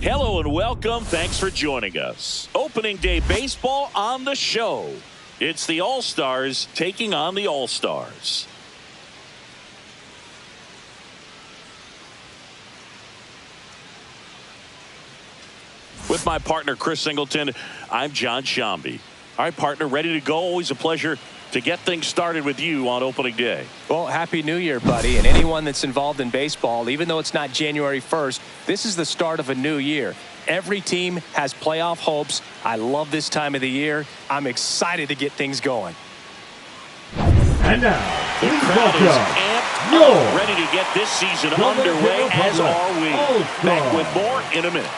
Hello and welcome. Thanks for joining us. Opening day baseball on the show. It's the All-Stars taking on the All-Stars. With my partner, Chris Singleton, I'm John Shambi. All right, partner, ready to go. Always a pleasure to get things started with you on opening day. Well, Happy New Year, buddy. And anyone that's involved in baseball, even though it's not January 1st, this is the start of a new year. Every team has playoff hopes. I love this time of the year. I'm excited to get things going. And now, the crowd is amped up, ready to get this season underway, as are we. Back with more in a minute.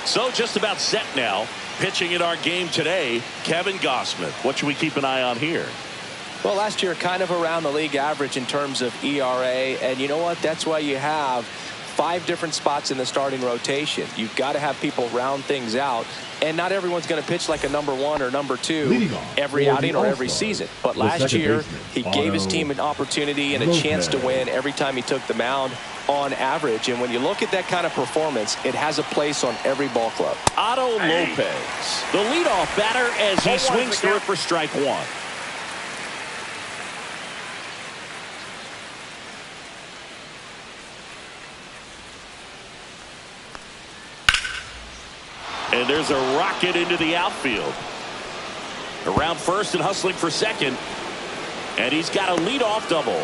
So just about set now. Pitching in our game today, Kevin Gausman. What should we keep an eye on here? Well, last year kind of around the league average in terms of ERA. And you know what? That's why you have 5 different spots in the starting rotation. You've got to have people round things out. And not everyone's going to pitch like a number 1 or number 2 every outing or every season. But last year, he gave his team an opportunity and a chance to win every time he took the mound on average. And when you look at that kind of performance, it has a place on every ball club. Otto Lopez, the leadoff batter, as he swings through it for strike 1. And there's a rocket into the outfield. Around first and hustling for second. And he's got a leadoff double.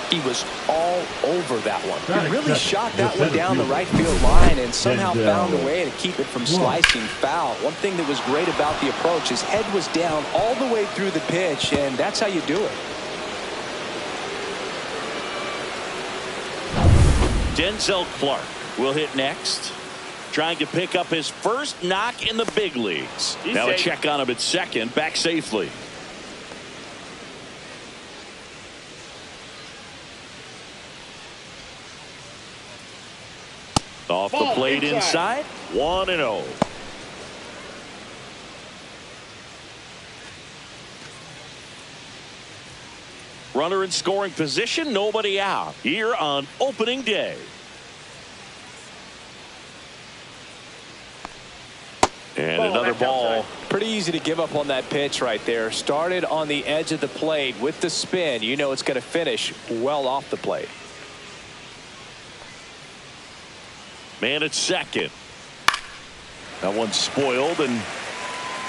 He was all over that one. He really shot that one down the right field line and somehow found a way to keep it from slicing foul. One thing that was great about the approach, his head was down all the way through the pitch, and that's how you do it. Denzel Clark will hit next. Trying to pick up his first knock in the big leagues. Now a check on him at second, back safely. Off the plate inside, 1-0. Runner in scoring position, nobody out here on opening day. And another ball. Pretty easy to give up on that pitch right there. Started on the edge of the plate with the spin. You know it's going to finish well off the plate. Man at second. That one's spoiled, and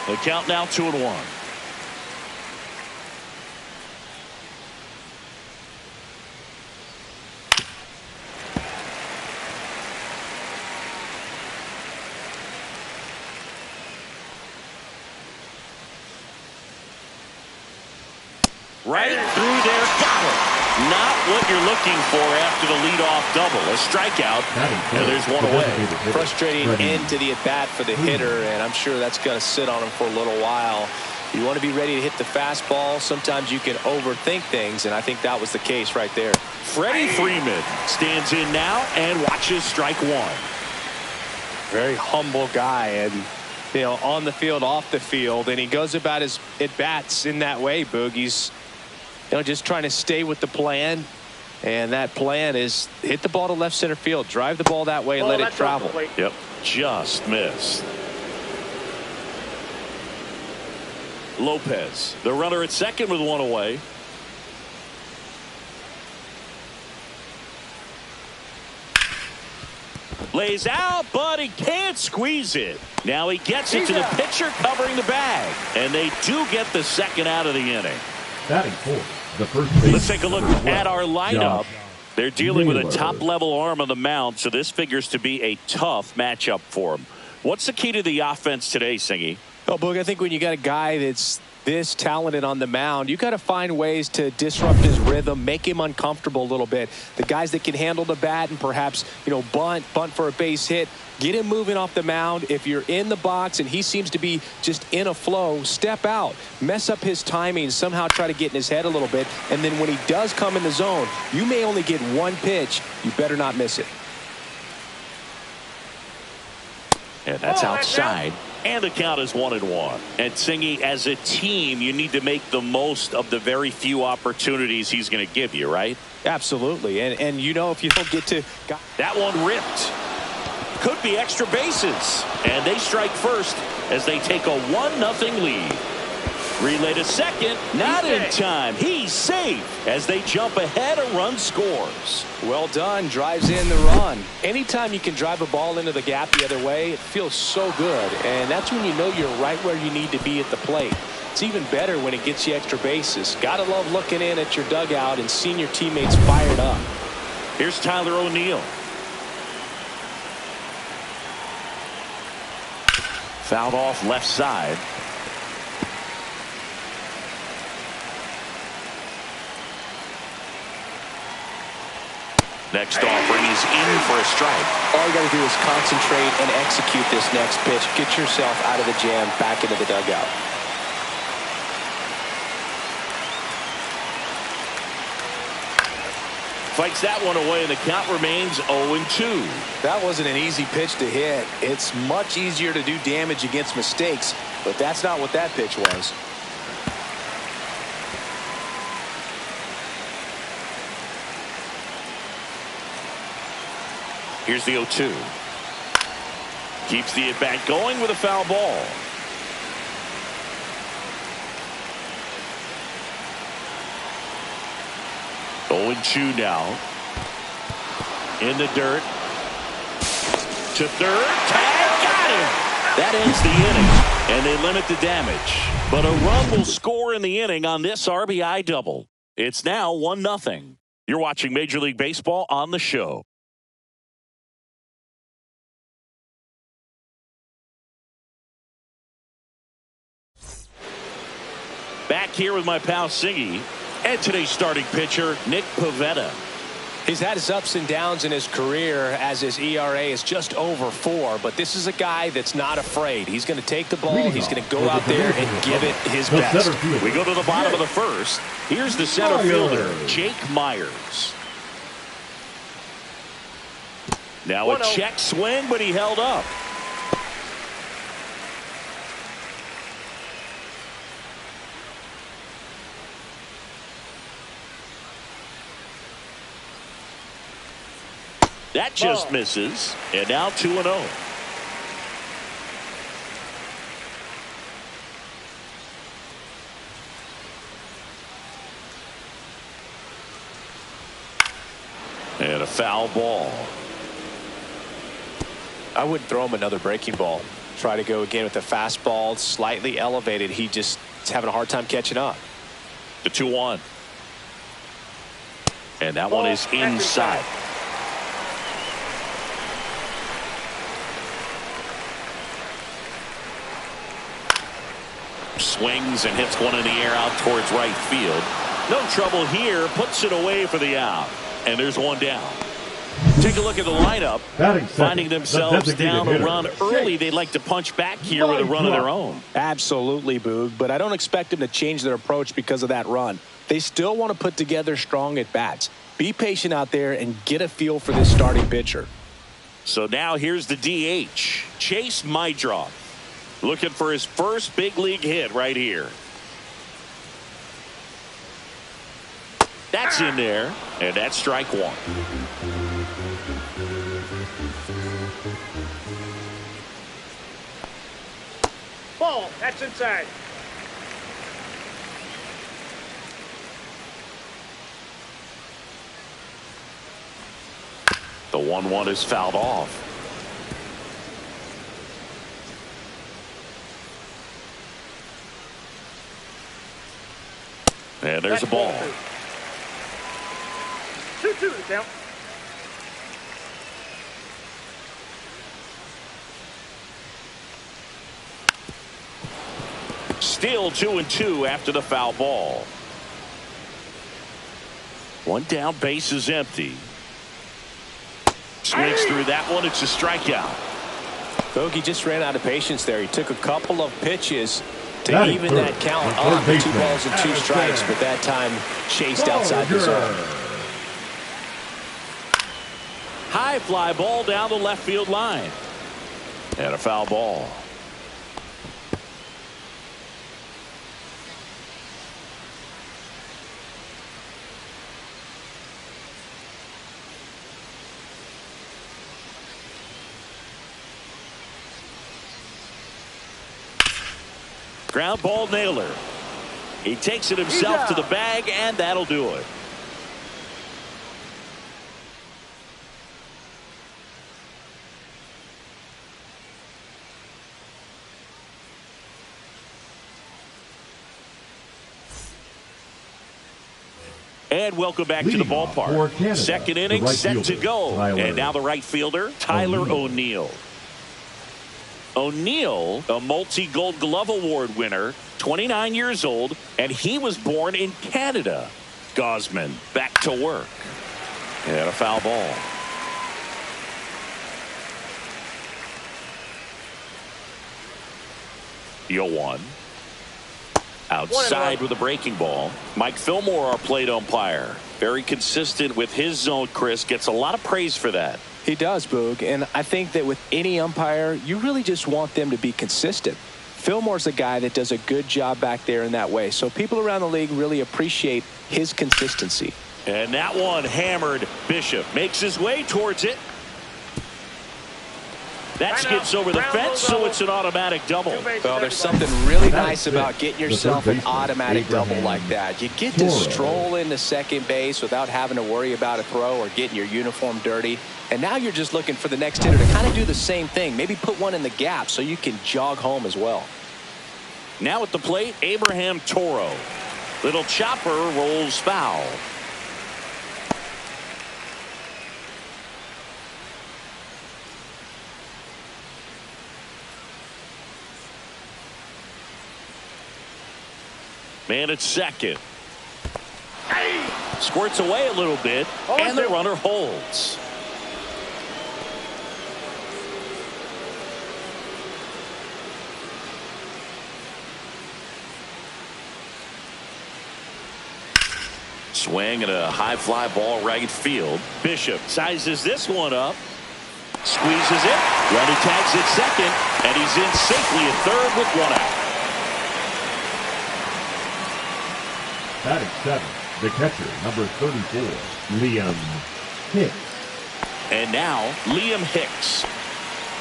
the count now 2-1. Right through there, got it. Not what you're looking for after the leadoff double. A strikeout, and there's one away. Frustrating end to the at-bat for the hitter, and I'm sure that's going to sit on him for a little while. You want to be ready to hit the fastball. Sometimes you can overthink things, and I think that was the case right there. Freddie Freeman stands in now and watches strike 1. Very humble guy, and you know, on the field, off the field, and he goes about his at-bats in that way, Boog. He's just trying to stay with the plan, and that plan is hit the ball to left center field, drive the ball that way, and let it travel. Yep, just missed. Lopez, the runner at second with 1 away. Lays out, but he can't squeeze it. Now he gets it to the pitcher covering the bag, and they do get the second out of the inning. Batting fourth. Let's take a look at our lineup. They're dealing with a top-level arm on the mound, so this figures to be a tough matchup for them. What's the key to the offense today, Singy? Well, Boog, I think when you got a guy that's this talented on the mound, you got to find ways to disrupt his rhythm, make him uncomfortable a little bit. The guys that can handle the bat and perhaps, bunt for a base hit, get him moving off the mound. If you're in the box and he seems to be just in a flow, step out, mess up his timing, somehow try to get in his head a little bit. And then when he does come in the zone, you may only get one pitch. You better not miss it. And that's outside. And the count is 1-1. And Singy, as a team, you need to make the most of the very few opportunities he's going to give you, right? Absolutely. And you know, if you don't get to... That one ripped. Could be extra bases. And they strike first as they take a 1-0 lead. Relay to second. Not in time. He's safe as they jump ahead. A run scores. Well done. Drives in the run. Anytime you can drive a ball into the gap the other way, it feels so good. And that's when you know you're right where you need to be at the plate. It's even better when it gets you extra bases. Gotta love looking in at your dugout and seeing your teammates fired up. Here's Tyler O'Neill. Fouled off left side. Next offering is in for a strike. All you got to do is concentrate and execute this next pitch. Get yourself out of the jam, back into the dugout. Fights that one away, and the count remains 0-2. That wasn't an easy pitch to hit. It's much easier to do damage against mistakes, but that's not what that pitch was. Here's the 0-2. Keeps the at-bat going with a foul ball. Oh, 0-2 now. In the dirt. To third. Tag. Got him. That ends the inning, and they limit the damage. But a run will score in the inning on this RBI double. It's now 1-0. You're watching Major League Baseball on the show. Back here with my pal Singy and today's starting pitcher, Nick Pivetta. He's had his ups and downs in his career as his ERA is just over 4, but this is a guy that's not afraid. He's going to take the ball. He's going to go out there and give it his best. We go to the bottom of the first. Here's the center fielder, Jake Myers. Now a check swing, but he held up. That just misses, and now 2-0. And a foul ball. I wouldn't throw him another breaking ball. Try to go again with the fastball, slightly elevated. He just is having a hard time catching up. The 2-1. And that one is inside. Swings and hits one in the air out towards right field. No trouble here. Puts it away for the out. And there's one down. Take a look at the lineup. Finding themselves down a run early. They'd like to punch back here with a run of their own. Absolutely, Boog. But I don't expect them to change their approach because of that run. They still want to put together strong at-bats. Be patient out there and get a feel for this starting pitcher. So now here's the DH. Chase Mydroff. Looking for his first big league hit right here. That's in there, and that's strike one. Ball, that's inside. The 1-1 is fouled off. And there's a ball. 2-2 the count. Still 2-2 after the foul ball. One down, base is empty. Swings through that one. It's a strikeout. Bogey just ran out of patience there. He took a couple of pitches to even that count up. 2 balls and 2 strikes, but that time chased outside the zone. High fly ball down the left field line. And a foul ball. Ground ball nailer. He takes it himself to the bag, and that'll do it. And welcome back to the ballpark. Canada, Second inning right set fielder, to go. And now the right fielder, Tyler O'Neill. O'Neill, a multi-Gold Glove Award winner, 29 years old, and he was born in Canada. Gosman back to work. And a foul ball. The 0-1. Outside with a breaking ball. Mike Fillmore, our plate umpire. Very consistent with his zone, Chris. Gets a lot of praise for that. He does, Boog. And I think that with any umpire, you really just want them to be consistent. Fillmore's a guy that does a good job back there in that way. So people around the league really appreciate his consistency. And that one hammered. Bishop makes his way towards it. That skips over the fence, so it's an automatic double. Well, there's something really nice about getting yourself an automatic double like that. You get to stroll into second base without having to worry about a throw or getting your uniform dirty. And now you're just looking for the next hitter to kind of do the same thing. Maybe put one in the gap so you can jog home as well. Now at the plate, Abraham Toro. Little chopper rolls foul. Man at second. Squirts away a little bit, and the runner holds. Swing and a high fly ball right field. Bishop sizes this one up. Squeezes it. Runner tags at second, and he's in safely at third with one out. Batting seven, the catcher, number 34, Liam Hicks. And now, Liam Hicks.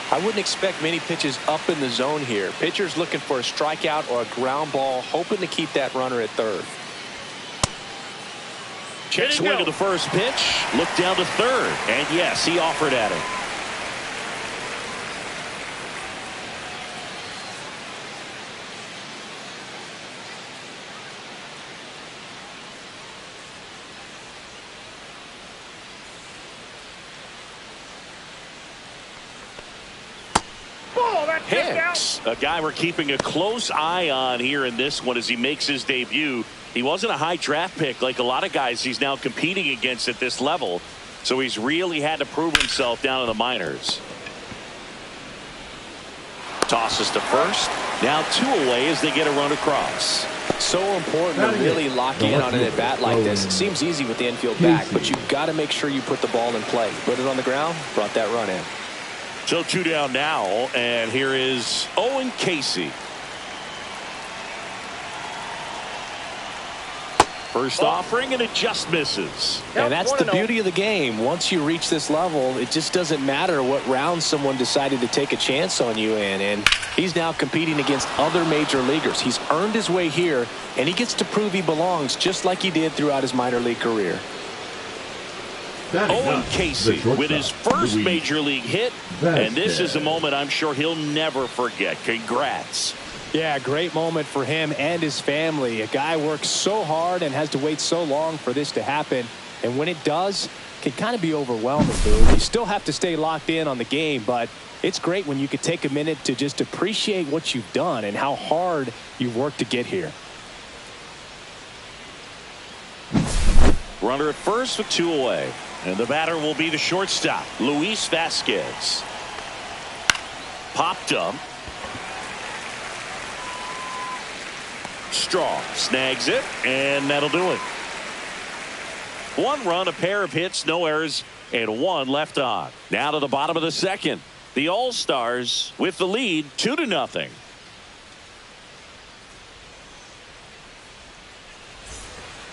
I wouldn't expect many pitches up in the zone here. Pitcher's looking for a strikeout or a ground ball, hoping to keep that runner at third. Check swing of the first pitch. Look down to third. And yes, he offered at it. Hicks, a guy we're keeping a close eye on here in this one as he makes his debut. He wasn't a high draft pick like a lot of guys he's now competing against at this level. So he's really had to prove himself down in the minors. Tosses to first. Now two away as they get a run across. So important to really lock in on an at-bat like this. It seems easy with the infield back, but you've got to make sure you put the ball in play. Put it on the ground, brought that run in. So two down now, and here is Owen Casey. First offering, and it just misses. And that's the beauty of the game. Once you reach this level, it just doesn't matter what round someone decided to take a chance on you in. And he's now competing against other major leaguers. He's earned his way here, and he gets to prove he belongs just like he did throughout his minor league career. Owen Casey with his first major league hit, and this is a moment I'm sure he'll never forget. Congrats. Yeah, great moment for him and his family. A guy works so hard and has to wait so long for this to happen, and when it does, it can kind of be overwhelming, dude. You still have to stay locked in on the game, but it's great when you could take a minute to just appreciate what you've done and how hard you've worked to get here. Runner at first with two away. And the batter will be the shortstop, Luis Vasquez. Popped up. Strong snags it, and that'll do it. One run, a pair of hits, no errors, and one left on. Now to the bottom of the second. The All-Stars with the lead 2-0.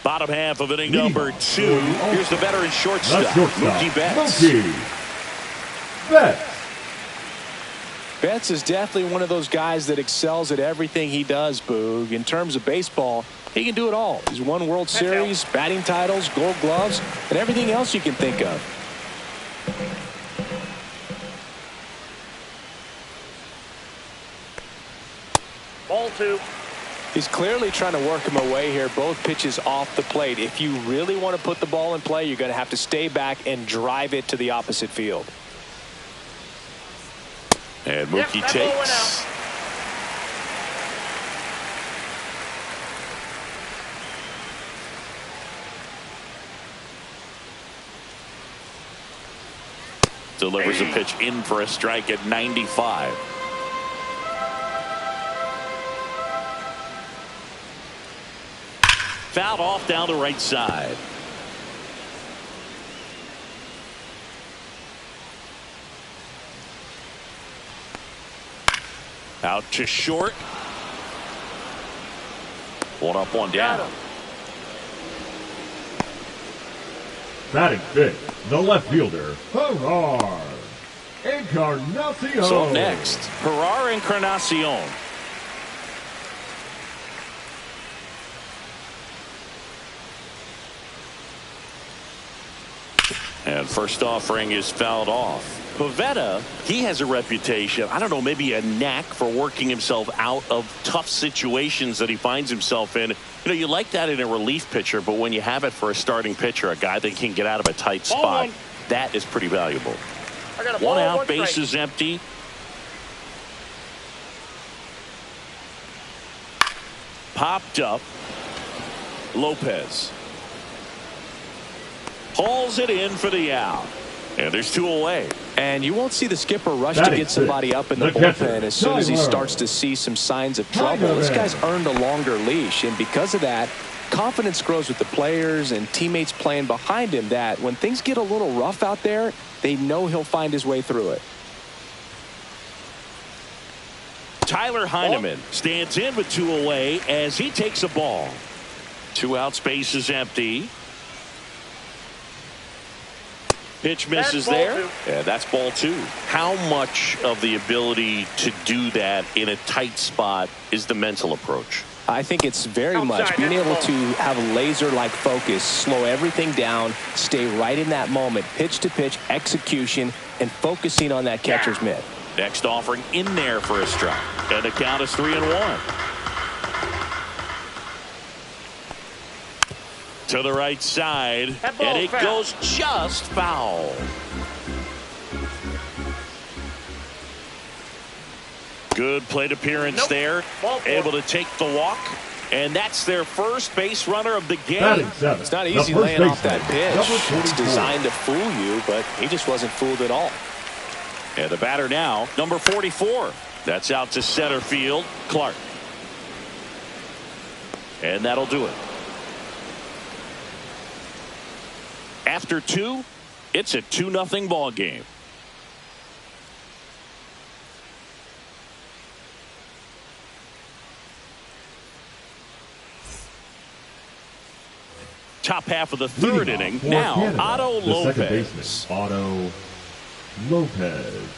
Bottom half of inning number 2. Here's the veteran shortstop, Mookie Betts. Betts is definitely one of those guys that excels at everything he does, Boog. In terms of baseball, he can do it all. He's won World Series, batting titles, gold gloves, and everything else you can think of. Ball 2. He's clearly trying to work him away here. Both pitches off the plate. If you really want to put the ball in play, you're going to have to stay back and drive it to the opposite field. And Mookie takes. Delivers a pitch in for a strike at 95. Fouled off down the right side. Out to short. One up, one down. Batting fifth, the left fielder, Gerard Encarnacion. So next, Gerard Encarnacion. And first offering is fouled off. Pivetta, he has a reputation, I don't know, maybe a knack for working himself out of tough situations that he finds himself in. You know, you like that in a relief pitcher, but when you have it for a starting pitcher, a guy that can get out of a tight spot, that is pretty valuable. One out, base is empty. Popped up. Lopez hauls it in for the out. And there's two away. And you won't see the skipper rush to get somebody up in the bullpen as soon as he starts to see some signs of trouble. This guy's earned a longer leash, and because of that, confidence grows with the players and teammates playing behind him, that when things get a little rough out there, they know he'll find his way through it. Tyler Heineman stands in with two away as he takes a ball. Two out, space is empty. Pitch misses there. Yeah, that's ball 2. How much of the ability to do that in a tight spot is the mental approach? I think it's very much being able to have a laser-like focus, slow everything down, stay right in that moment, pitch to pitch, execution, and focusing on that catcher's mitt. Next offering in there for a strike. And the count is 3-1. To the right side, and it goes just foul. Good plate appearance there. Able to take the walk, and that's their first base runner of the game. It's not easy laying off that pitch. It's designed to fool you, but he just wasn't fooled at all. And the batter now, number 44. That's out to center field, Clark. And that'll do it. After 2, it's a 2-0 ball game. Top half of the third inning. Now, Canada, Otto Lopez. Lopez.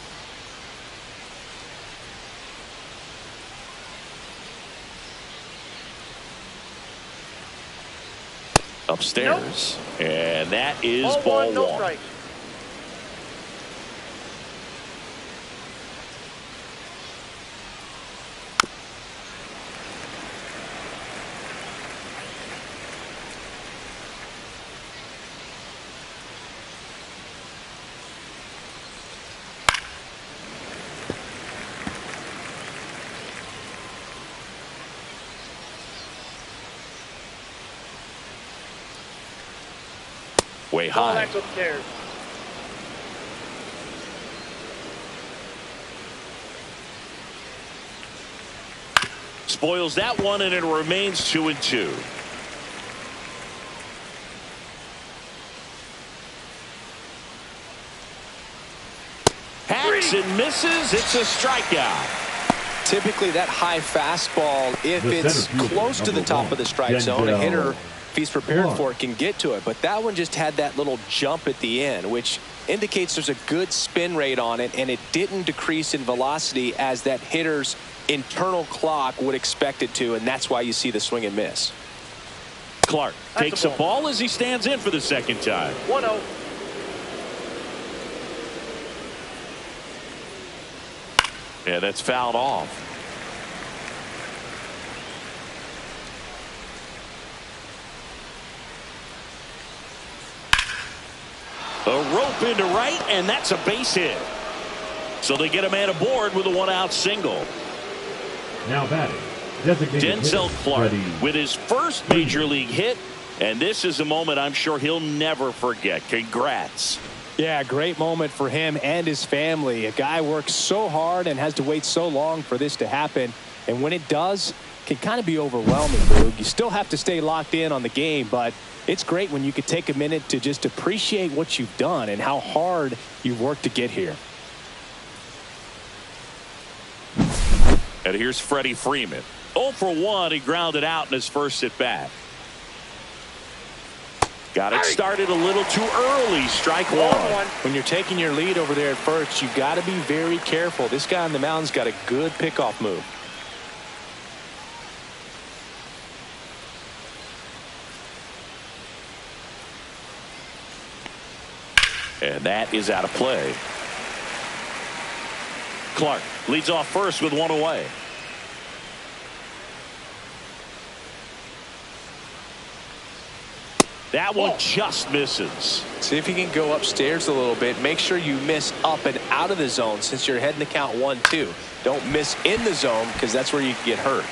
Upstairs. And that is ball 1. No strike. Way high. That's upstairs. Spoils that one, and it remains 2-2. Hacks and misses. It's a strikeout. Typically that high fastball, if it's close to the top of the strike zone, a hitter if he's prepared for it, can get to it. But that one just had that little jump at the end, which indicates there's a good spin rate on it, and it didn't decrease in velocity as that hitter's internal clock would expect it to, and that's why you see the swing and miss. Clark takes a ball as he stands in for the second time. 1-0. Yeah, that's fouled off. A rope into right, and that's a base hit. So they get a man aboard with a one-out single. Now batting, designated Denzel hitter, Clark Freddie with his first major league hit, and this is a moment I'm sure he'll never forget. Congrats. Yeah, great moment for him and his family. A guy works so hard and has to wait so long for this to happen. And when it does, it can kind of be overwhelming, Boog. You still have to stay locked in on the game, but it's great when you could take a minute to just appreciate what you've done and how hard you've worked to get here. And here's Freddie Freeman. 0 for 1. He grounded out in his first at bat. Got it started a little too early. Strike one. When you're taking your lead over there at first, you've got to be very careful. This guy on the mound's got a good pickoff move. And that is out of play. Clark leads off first with one away. That one just misses. See if you can go upstairs a little bit. Make sure you miss up and out of the zone since you're heading to count 1-2. Don't miss in the zone because that's where you can get hurt.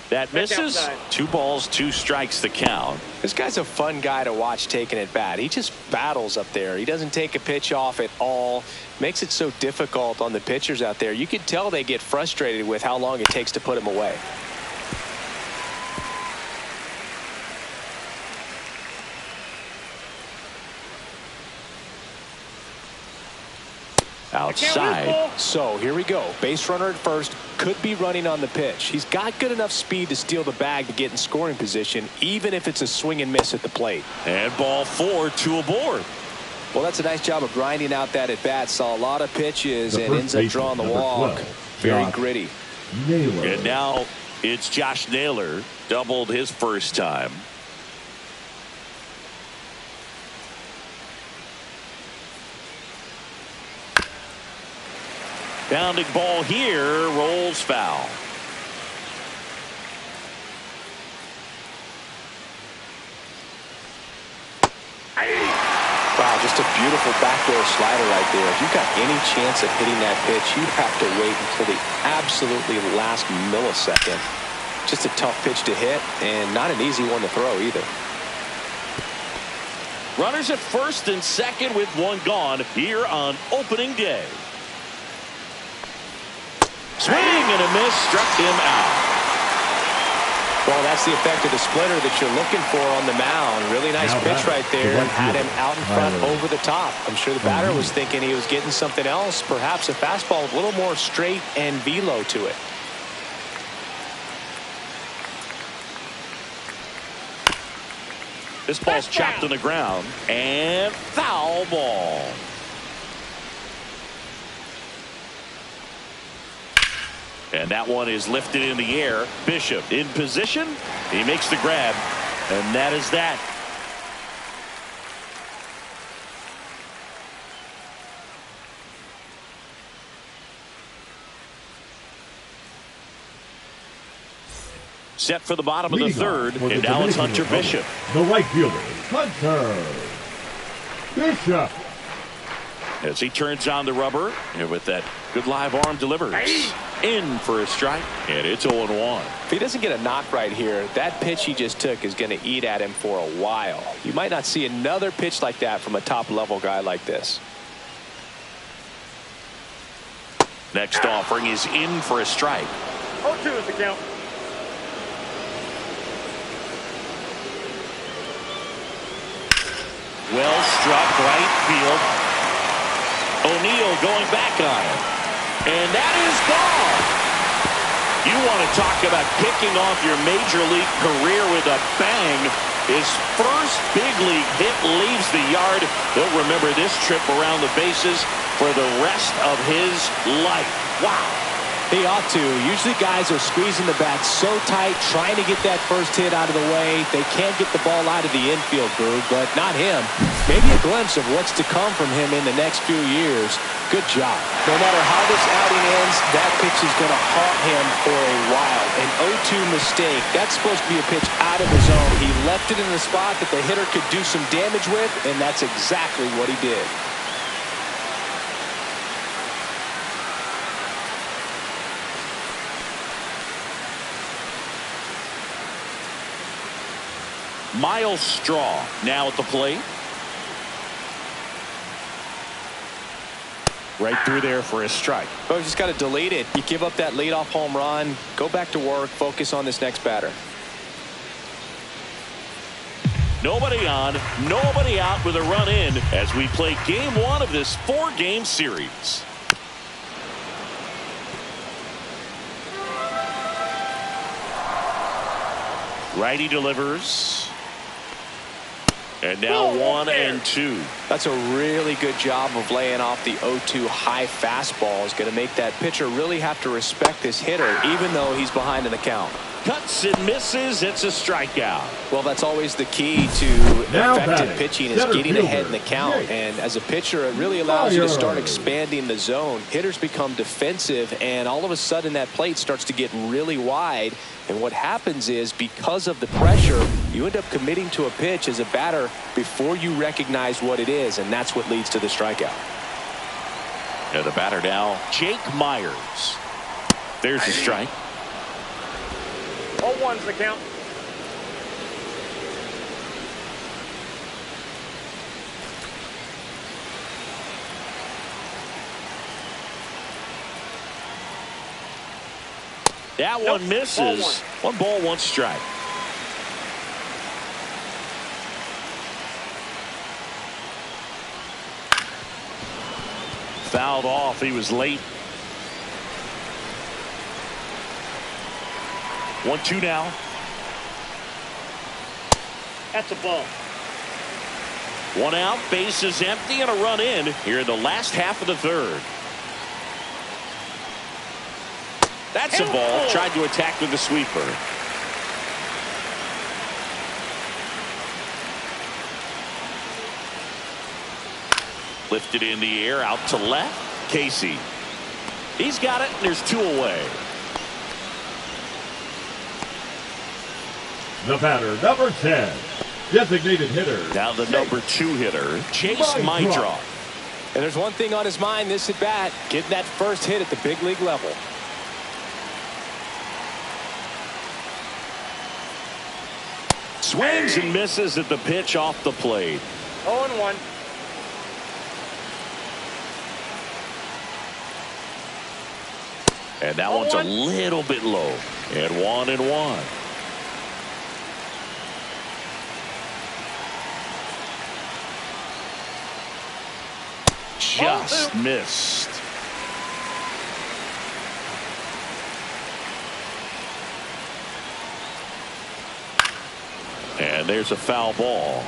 That misses. 2 balls, 2 strikes the count. This guy's a fun guy to watch taking at bat. He just battles up there. He doesn't take a pitch off at all. Makes it so difficult on the pitchers out there. You can tell they get frustrated with how long it takes to put him away. Outside. So here we go. Base runner at first. Could be running on the pitch. He's got good enough speed to steal the bag to get in scoring position, even if it's a swing and miss at the plate. And ball 4, 2 aboard. Well, that's a nice job of grinding out that at bat. Saw a lot of pitches and ends up drawing the walk. 12, Very Josh gritty. Naylor. And now it's Josh Naylor. Doubled his first time. Bounding ball here, rolls foul. Wow, just a beautiful backdoor slider right there. If you've got any chance of hitting that pitch, you have to wait until the absolutely last millisecond. Just a tough pitch to hit and not an easy one to throw either. Runners at first and second with one gone here on opening day. Swing and a miss, struck him out. Well, that's the effect of the splitter that you're looking for on the mound. Really nice pitch right there. Had him out in front over the top. I'm sure the batter was thinking he was getting something else. Perhaps a fastball with a little more straight and velo to it. This ball's chopped on the ground. And foul ball. And that one is lifted in the air. Bishop in position. He makes the grab. And that is that. Set for the bottom of the third. And now it's Hunter Bishop. The right fielder, Hunter Bishop. As he turns on the rubber. And with that good live arm delivers. In for a strike. And it's 0-1. If he doesn't get a knock right here, that pitch he just took is going to eat at him for a while. You might not see another pitch like that from a top-level guy like this. Next offering is in for a strike. 0-2 is the count. Well struck right field. O'Neal going back on it. And that is ball. You want to talk about kicking off your major league career with a bang. His first big league hit leaves the yard. He'll remember this trip around the bases for the rest of his life. Wow. He ought to. Usually guys are squeezing the bat so tight, trying to get that first hit out of the way. They can't get the ball out of the infield, Boog, but not him. Maybe a glimpse of what's to come from him in the next few years. Good job. No matter how this outing ends, that pitch is going to haunt him for a while. An 0-2 mistake. That's supposed to be a pitch out of the zone. He left it in the spot that the hitter could do some damage with, and that's exactly what he did. Miles Straw now at the plate. Right through there for a strike. Oh, just got to delete it. You give up that leadoff home run, go back to work, focus on this next batter. Nobody on, nobody out with a run in as we play game one of this 4-game series. Righty delivers. And now 1-2. That's a really good job of laying off the 0-2 high fastball. Is going to make that pitcher really have to respect this hitter, even though he's behind in the count. Cuts and misses. It's a strikeout. Well, that's always the key to effective pitching is getting ahead in the count. And as a pitcher, it really allows you to start expanding the zone. Hitters become defensive, and all of a sudden that plate starts to get really wide. And what happens is, because of the pressure, you end up committing to a pitch as a batter before you recognize what it is, and that's what leads to the strikeout. And the batter now, Jake Myers. There's the strike. 0-1's the count. That one misses. One ball, one strike. Fouled off. He was late. 1-2 now. That's a ball. One out, base is empty, and a run in here in the last half of the third. That's a ball. Tried to attack with the sweeper. Lifted in the air, out to left. Casey. He's got it, and there's 2 away. The batter, number 10, designated hitter. Now the number 2 hitter, Chase Mydroff. And there's one thing on his mind this at bat, getting that first hit at the big league level. Swings and misses at the pitch off the plate. 0-1. And that one's a little bit low. And 1-1. Just missed. And there's a foul ball.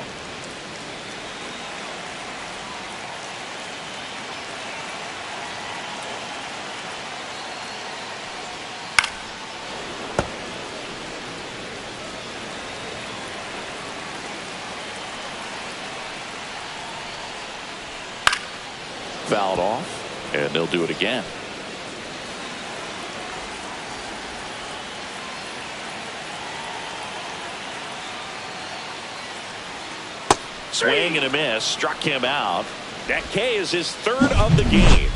Fouled off, and they'll do it again. Swing and a miss, struck him out. That K is his 3rd of the game.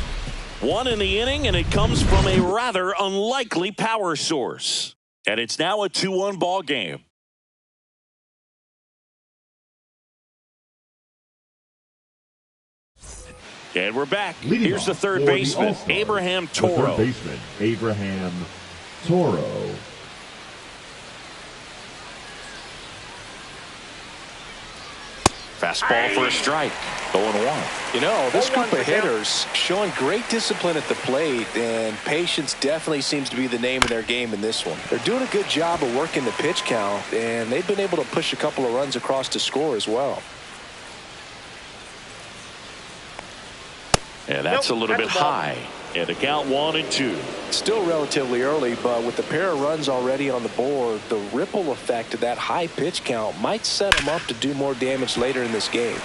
1 in the inning, and it comes from a rather unlikely power source. And it's now a 2-1 ball game. And we're back. Here's the third baseman, Abraham Toro. The third baseman, Abraham Toro. Fastball for a strike. 0-1. You know, this group for of count. hitters showing great discipline at the plate, and patience definitely seems to be the name of their game in this one. They're doing a good job of working the pitch count, and they've been able to push a couple of runs across to score as well. And that's a little bit that's a ball. high. And the count 1-2. Still relatively early, but with the pair of runs already on the board, the ripple effect of that high pitch count might set them up to do more damage later in this game.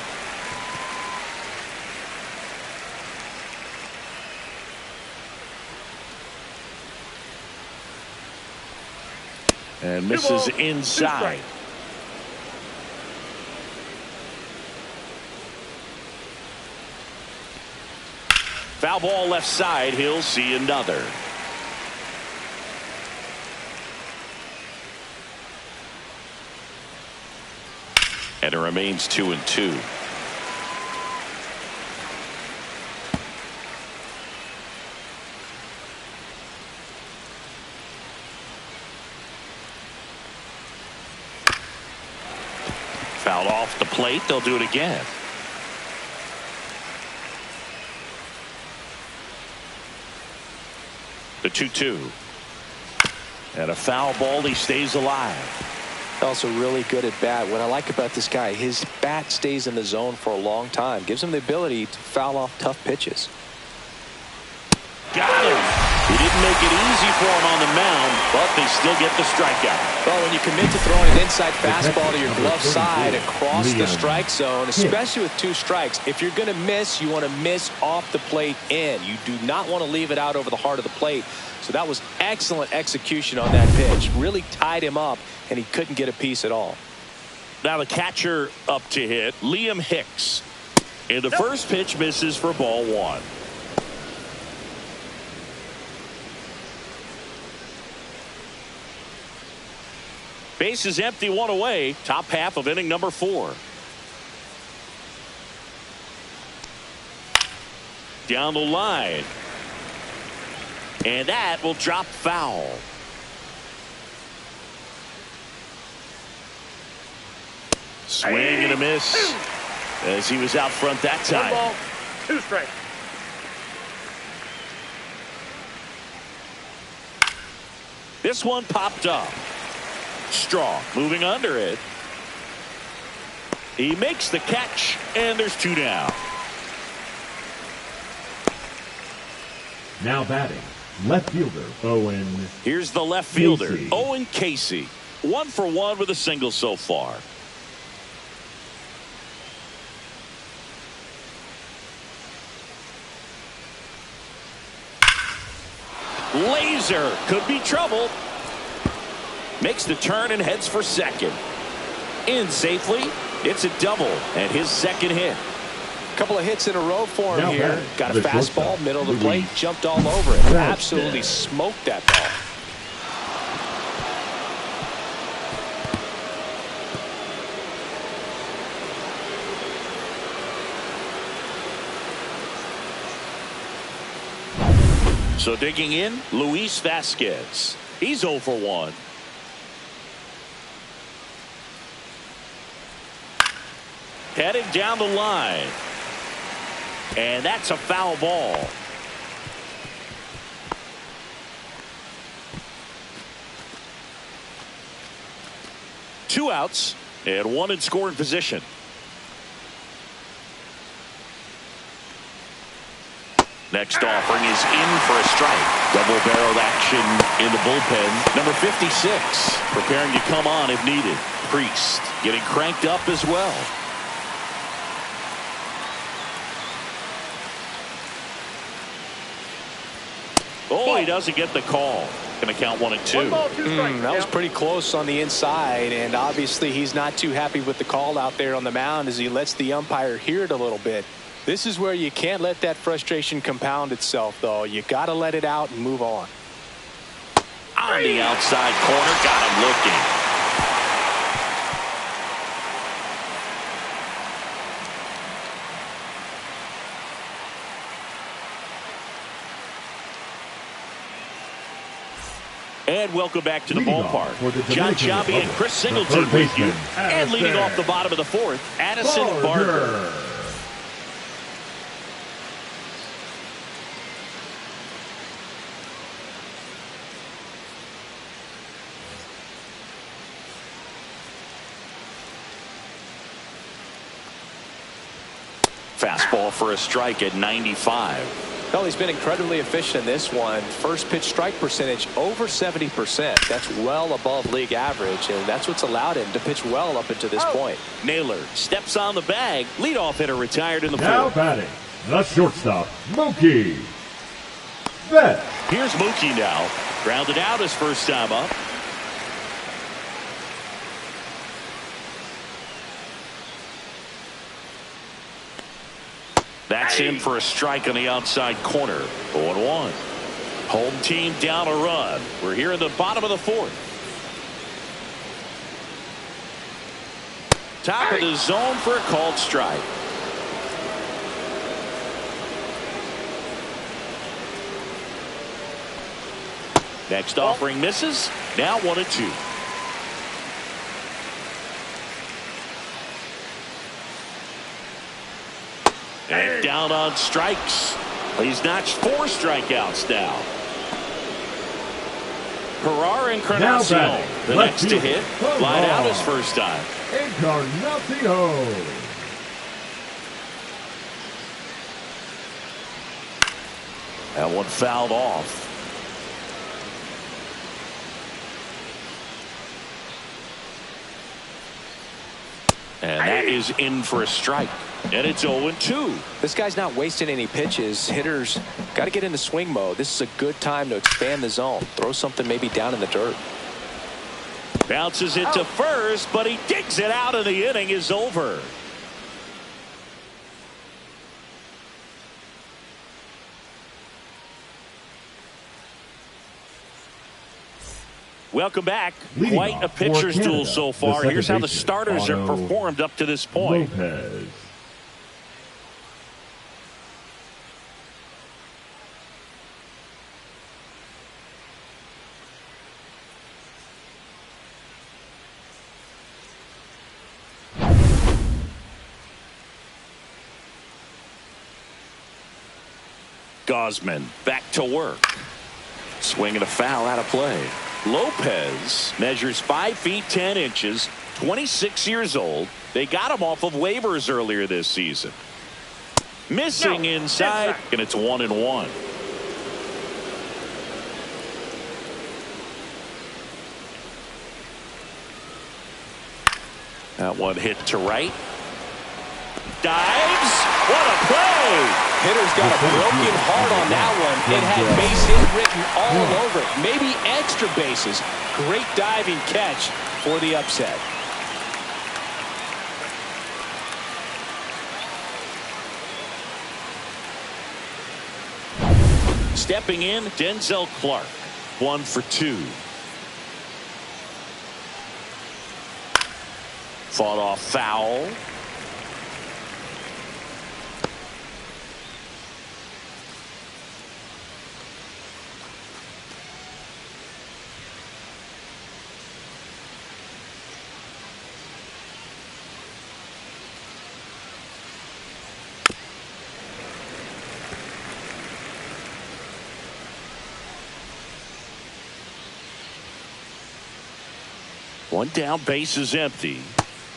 And Two misses balls, 2 inside. strikes. Foul ball left side. He'll see another. And it remains 2-2. Fouled off the plate. They'll do it again. The 2-2. And a foul ball. He stays alive. Also really good at bat. What I like about this guy, his bat stays in the zone for a long time. Gives him the ability to foul off tough pitches. Got him. He didn't make it easy for him on the mound, but they still get the strikeout. Well, when you commit to throwing an inside fastball to your glove side across the strike zone, especially with 2 strikes, if you're going to miss, you want to miss off the plate in. You do not want to leave it out over the heart of the plate. So that was excellent execution on that pitch. Really tied him up, and he couldn't get a piece at all. Now the catcher up to hit, Liam Hicks. And the first pitch misses for ball 1. Base is empty, 1 away. Top half of inning number 4. Down the line. And that will drop foul. Swing and a miss as he was out front that 1 time. ball, 2 strikes. This one popped up. Strong moving under it. He makes the catch, and there's 2 down. Now batting, left fielder Owen. Here's the left fielder, Casey. Owen Casey. 1 for 1 with a single so far. Laser could be trouble. Makes the turn and heads for second. In safely. It's a double and his second hit. Couple of hits in a row for him Now here. back, Got a the fastball, shortstop, middle of the plate, Luis. jumped all over it. That's Absolutely it. smoked that ball. So digging in, Luis Vasquez. He's 0 for 1. Heading down the line. And that's a foul ball. Two outs and 1 in scoring position. Next offering is in for a strike. Double-barreled action in the bullpen. Number 56 preparing to come on if needed. Priest getting cranked up as well. Oh, he doesn't get the call. Going to count 1 and 2. 1 ball, 2 strikes. That was pretty close on the inside, and obviously he's not too happy with the call out there on the mound as he lets the umpire hear it a little bit. This is where you can't let that frustration compound itself, though. You got to let it out and move on. On the outside corner, got him looking. And welcome back to the Leading off ballpark. for the John Dominican Chabi and Republic, Chris the Singleton third with you. baseman, And leading Addison off the bottom of the fourth, Addison Barger. Fastball for a strike at 95. Well, he's been incredibly efficient in this one. First pitch strike percentage over 70%. That's well above league average, and that's what's allowed him to pitch well up until this point. Naylor steps on the bag. Leadoff hitter retired in the Now fourth. batting, the shortstop, Mookie Betts. Here's Mookie now. Grounded out his first time up. That's in for a strike on the outside corner. 0-1. Home team down a run. We're here in the bottom of the fourth. Top of the zone for a called strike. Next offering misses. Now 1-2. And down on strikes. He's notched 4 strikeouts now. Herrera Encarnacion, batting, the left next to fielder, hit. Line out his first time. Encarnacion. That one fouled off. And that is in for a strike. And it's 0-2. This guy's not wasting any pitches. Hitters got to get into swing mode. This is a good time to expand the zone. Throw something maybe down in the dirt. Bounces it to first, but he digs it out, and the inning is over. Welcome back. Leading Quite off a for pitcher's Canada, duel so the far. second Here's how the baseman, starters have Otto performed up to this point. Lopez. Gosman back to work. Swinging a foul out of play. Lopez measures 5 feet 10 inches, 26 years old. They got him off of waivers earlier this season. Missing inside, and it's 1-1. That one hit to right. Dives. What a play. Hitter's got a broken heart on that one. It had base hit written all over it. Maybe extra bases. Great diving catch for the upset. Stepping in, Denzel Clark. 1 for 2. Fought off foul. One down, base is empty.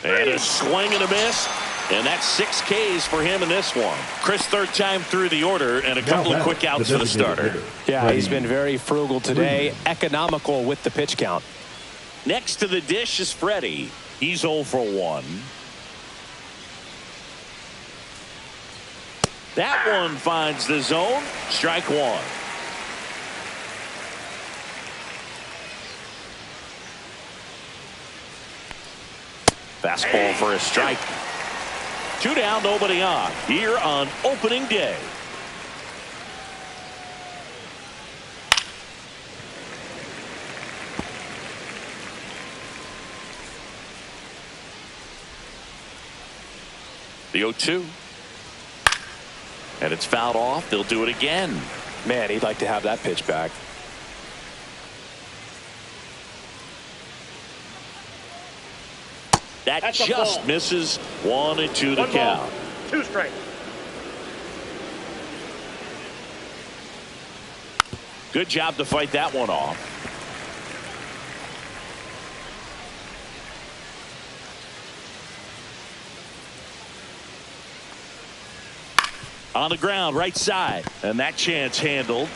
And a swing and a miss. And that's 6 Ks for him in this one. Chris, third time through the order, and a couple of quick outs for the starter. Yeah, he's been very frugal today. Economical with the pitch count. Next to the dish is Freddie. He's 0 for 1. That one finds the zone. Strike 1. Fastball for a strike. 2 down, nobody on. Here on opening day. The 0-2. And it's fouled off. They'll do it again. Man, he'd like to have that pitch back. That That's a just ball. misses. 1-2 the 1 ball, count. 2 strikes. Good job to fight that one off. On the ground, right side. And that chance handled.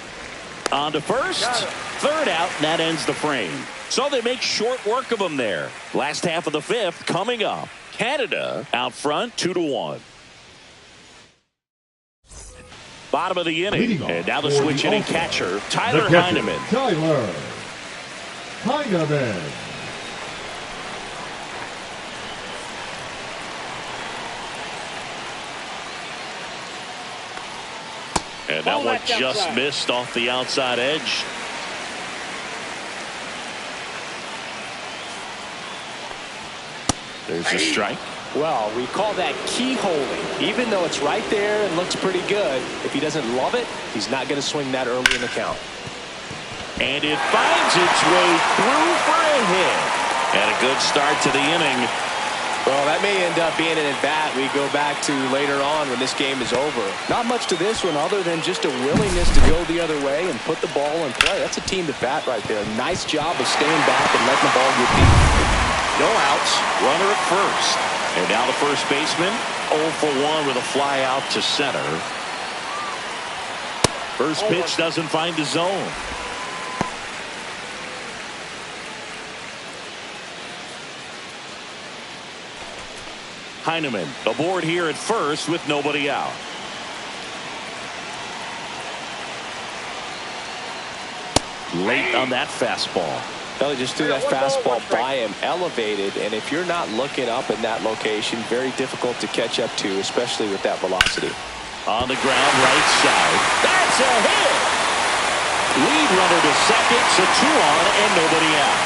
On to first. Third out, and that ends the frame. So they make short work of them there. Last half of the 5th coming up. Canada out front, 2-1. Bottom of the inning. And now the switch hitting catcher, Tyler Heineman. Tyler Heineman. And that one just missed off the outside edge. There's a strike. Well, we call that keyholing. Even though it's right there and looks pretty good, if he doesn't love it, he's not going to swing that early in the count. And it finds its way through for a hit. And a good start to the inning. Well, that may end up being an at-bat we go back to later on when this game is over. Not much to this one other than just a willingness to go the other way and put the ball in play. That's a team at bat right there. Nice job of staying back and letting the ball get deep. No outs, runner at first. And now the first baseman, 0 for 1 with a fly out to center. First pitch doesn't find the zone. Heineman aboard here at first with nobody out. Late on that fastball. Well, he just threw that fastball by him, elevated, and if you're not looking up in that location, very difficult to catch up to, especially with that velocity. On the ground, right side. That's a hit! Lead runner to second, so 2 on and nobody out.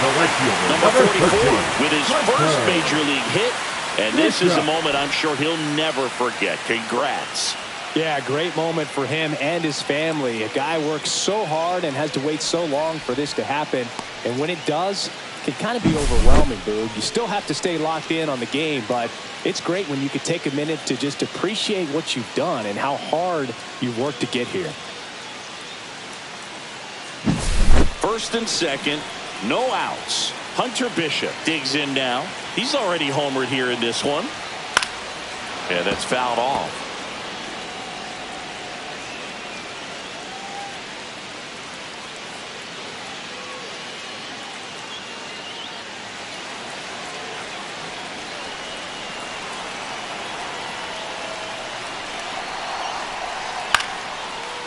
Number 44 with his first major league hit, and this is a moment I'm sure he'll never forget. Congrats. Yeah, great moment for him and his family. A guy works so hard and has to wait so long for this to happen. And when it does, it can kind of be overwhelming, Boog. You still have to stay locked in on the game, but it's great when you can take a minute to just appreciate what you've done and how hard you've worked to get here. First and second, no outs. Hunter Bishop digs in now. He's already homered here in this one. And that's fouled off.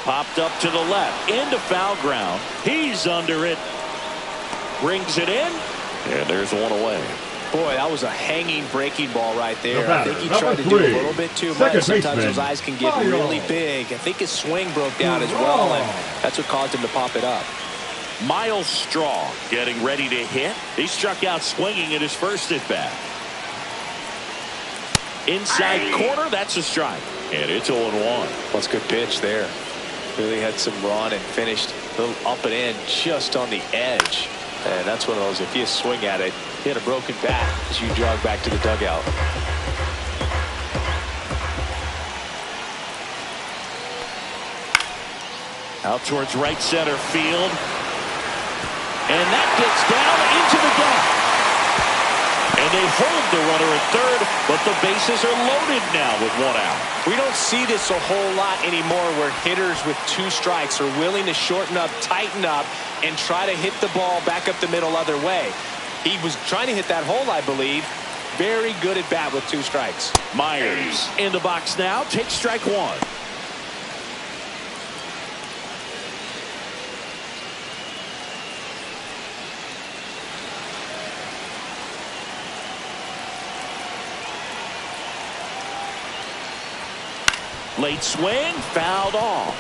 Popped up to the left, into foul ground. He's under it. Brings it in, and there's one away. Boy, that was a hanging breaking ball right there. I think he tried to do a little bit too much. Sometimes those eyes can get really big. I think his swing broke down as well, and that's what caused him to pop it up. Miles Straw getting ready to hit. He struck out swinging at his first at bat. Inside corner, that's a strike. And it's 0-1. That's a good pitch there. Really had some run and finished a little up and in just on the edge. And that's one of those, if you swing at it, hit a broken bat as you jog back to the dugout. Out towards right center field. And that gets down into the gap. And they hold the runner at third, but the bases are loaded now with 1 out. We don't see this a whole lot anymore where hitters with 2 strikes are willing to shorten up, tighten up, and try to hit the ball back up the middle other way. He was trying to hit that hole, I believe. Very good at bat with 2 strikes. Myers in the box now, takes strike 1. Late swing, fouled off.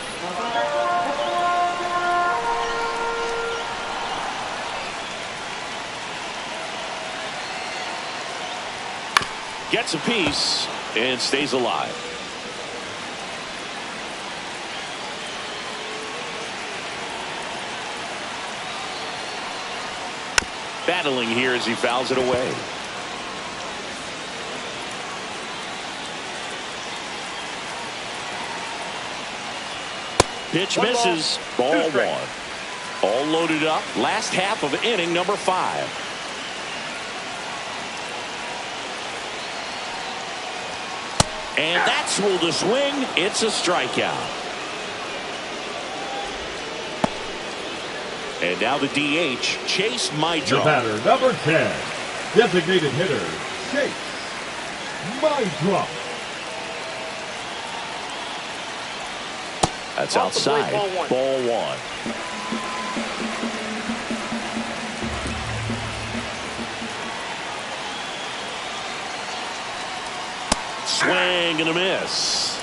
Gets a piece and stays alive. Battling here as he fouls it away. Pitch One ball, misses. Ball two strikes. one. All loaded up. Last half of inning number 5. And that's ruled a swing. It's a strikeout. And now the DH, Chase The Maidra. batter, number 10, designated hitter, Chase Maidra. That's Off the plate, outside. ball one. Ball one. Swing and a miss.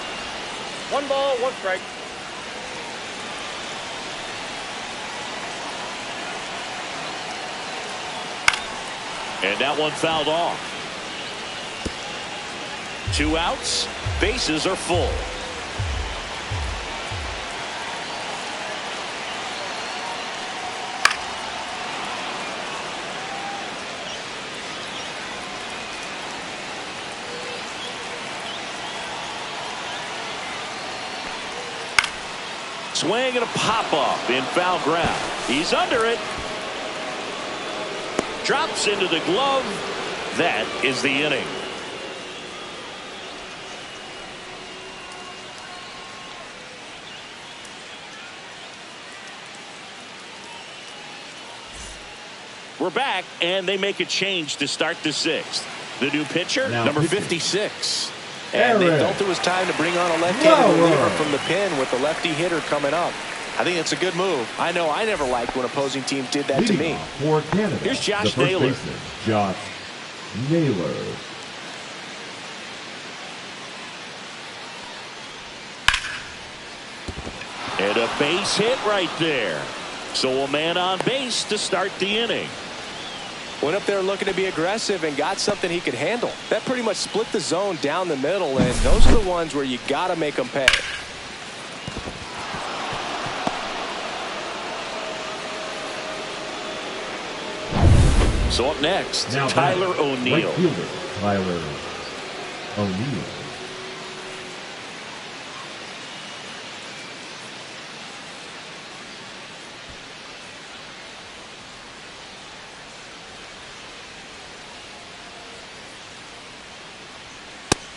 One ball, one strike. And that one fouled off. 2 outs. Bases are full. Swing and a pop-up in foul ground. He's under it. Drops into the glove. That is the inning. We're back, and they make a change to start the 6th. The new pitcher, Now number pitching. 56. And they Aaron felt it was time to bring on a left-handed Lauer. reliever from the pen with the lefty hitter coming up. I think it's a good move. I know I never liked when opposing teams did that to Leading me. off for Canada, Here's Josh the first Naylor. baseman, Josh Naylor. And a base hit right there. So a man on base to start the inning. Went up there looking to be aggressive and got something he could handle. That pretty much split the zone down the middle, and those are the ones where you got to make them pay. So up next, Now Tyler batting, O'Neill. Right fielder, Tyler O'Neill.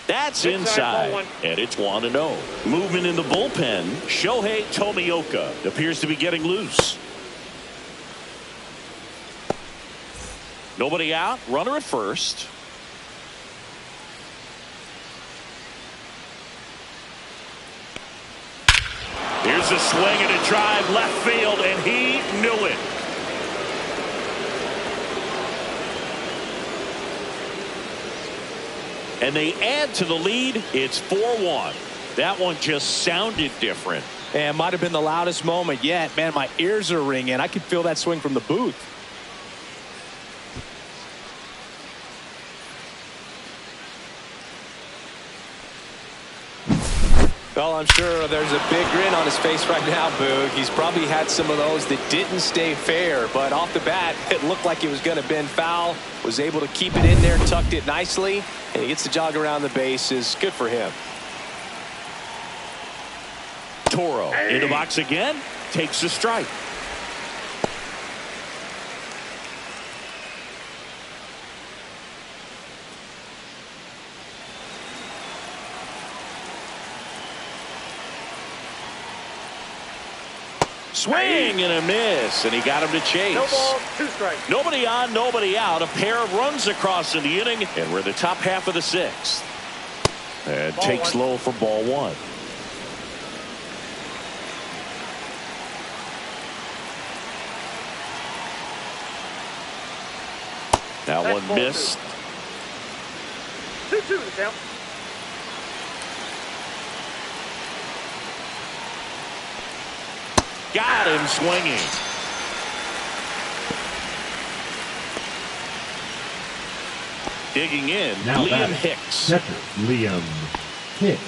That's Inside, inside. ball one. And it's 1-0. Movement in the bullpen. Shohei Tomioka appears to be getting loose. Nobody out. Runner at first. Here's a swing and a drive left field, and he knew it. And they add to the lead. It's 4-1. That one just sounded different. And might have been the loudest moment yet. Man, my ears are ringing. I could feel that swing from the booth. Well, I'm sure there's a big grin on his face right now, Boog. He's probably had some of those that didn't stay fair, but off the bat, it looked like it was going to bend foul. Was able to keep it in there, tucked it nicely, and he gets the jog around the bases. Good for him. Toro in the box again. Takes a strike. Swing and a miss, and he got him to chase. No balls, 2 strikes. Nobody on, nobody out. A pair of runs across in the inning, and we're in the top half of the 6th. And Ball takes one. low for ball 1. That That's one ball missed. 2-2 the count. Got him swinging. Digging in, Now Liam batting, Hicks. catcher, Liam Hicks.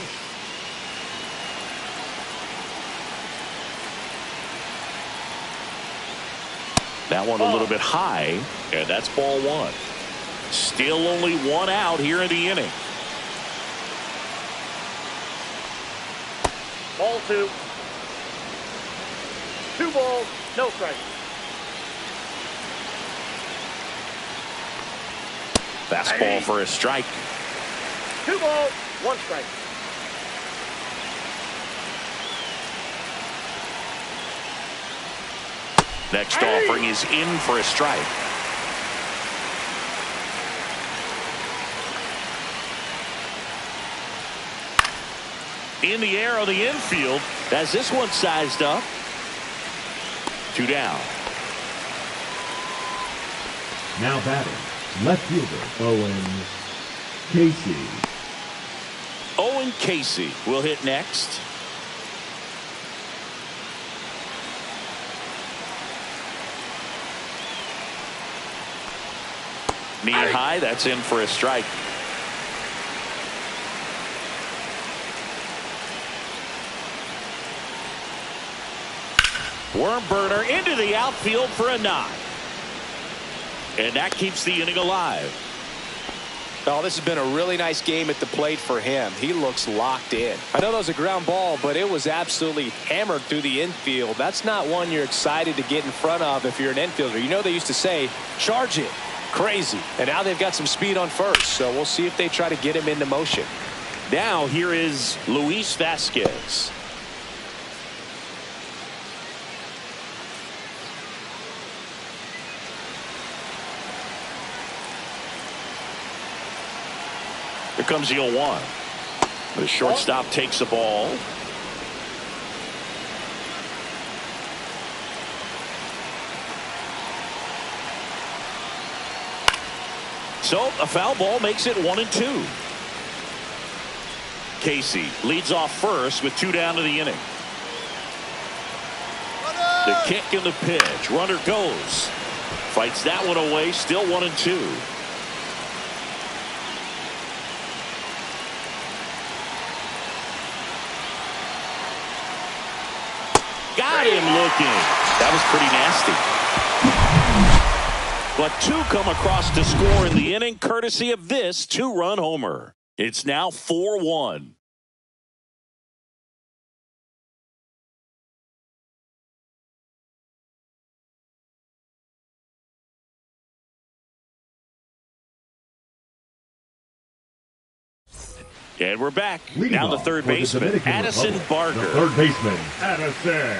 That one a little bit high, and that's ball 1. Still only 1 out here in the inning. Ball 2. 2 balls, no strikes. Fastball for a strike. 2 balls, 1 strike. Next offering is in for a strike. In the air on the infield as this one sized up. 2 down. Now batting, left fielder Owen Casey. Owen Casey will hit next. Knee high, that's in for a strike. Worm burner into the outfield for a knock. And that keeps the inning alive. Oh, this has been a really nice game at the plate for him. He looks locked in. I know that was a ground ball, but it was absolutely hammered through the infield. That's not one you're excited to get in front of if you're an infielder. You know they used to say, charge it. Crazy. And now they've got some speed on first, so we'll see if they try to get him into motion. Now here is Luis Vasquez. Here comes the 0-1. The shortstop takes the ball. So a foul ball makes it 1-2. Casey leads off first with 2 down to the inning. The kick and the pitch. Runner goes. Fights that one away. Still 1-2. Got him looking. That was pretty nasty. But 2 come across to score in the inning courtesy of this 2-run homer. It's now 4-1. And we're back. Leading now the off third for the baseman, Dominican Addison Republic, Barger. The third baseman, Addison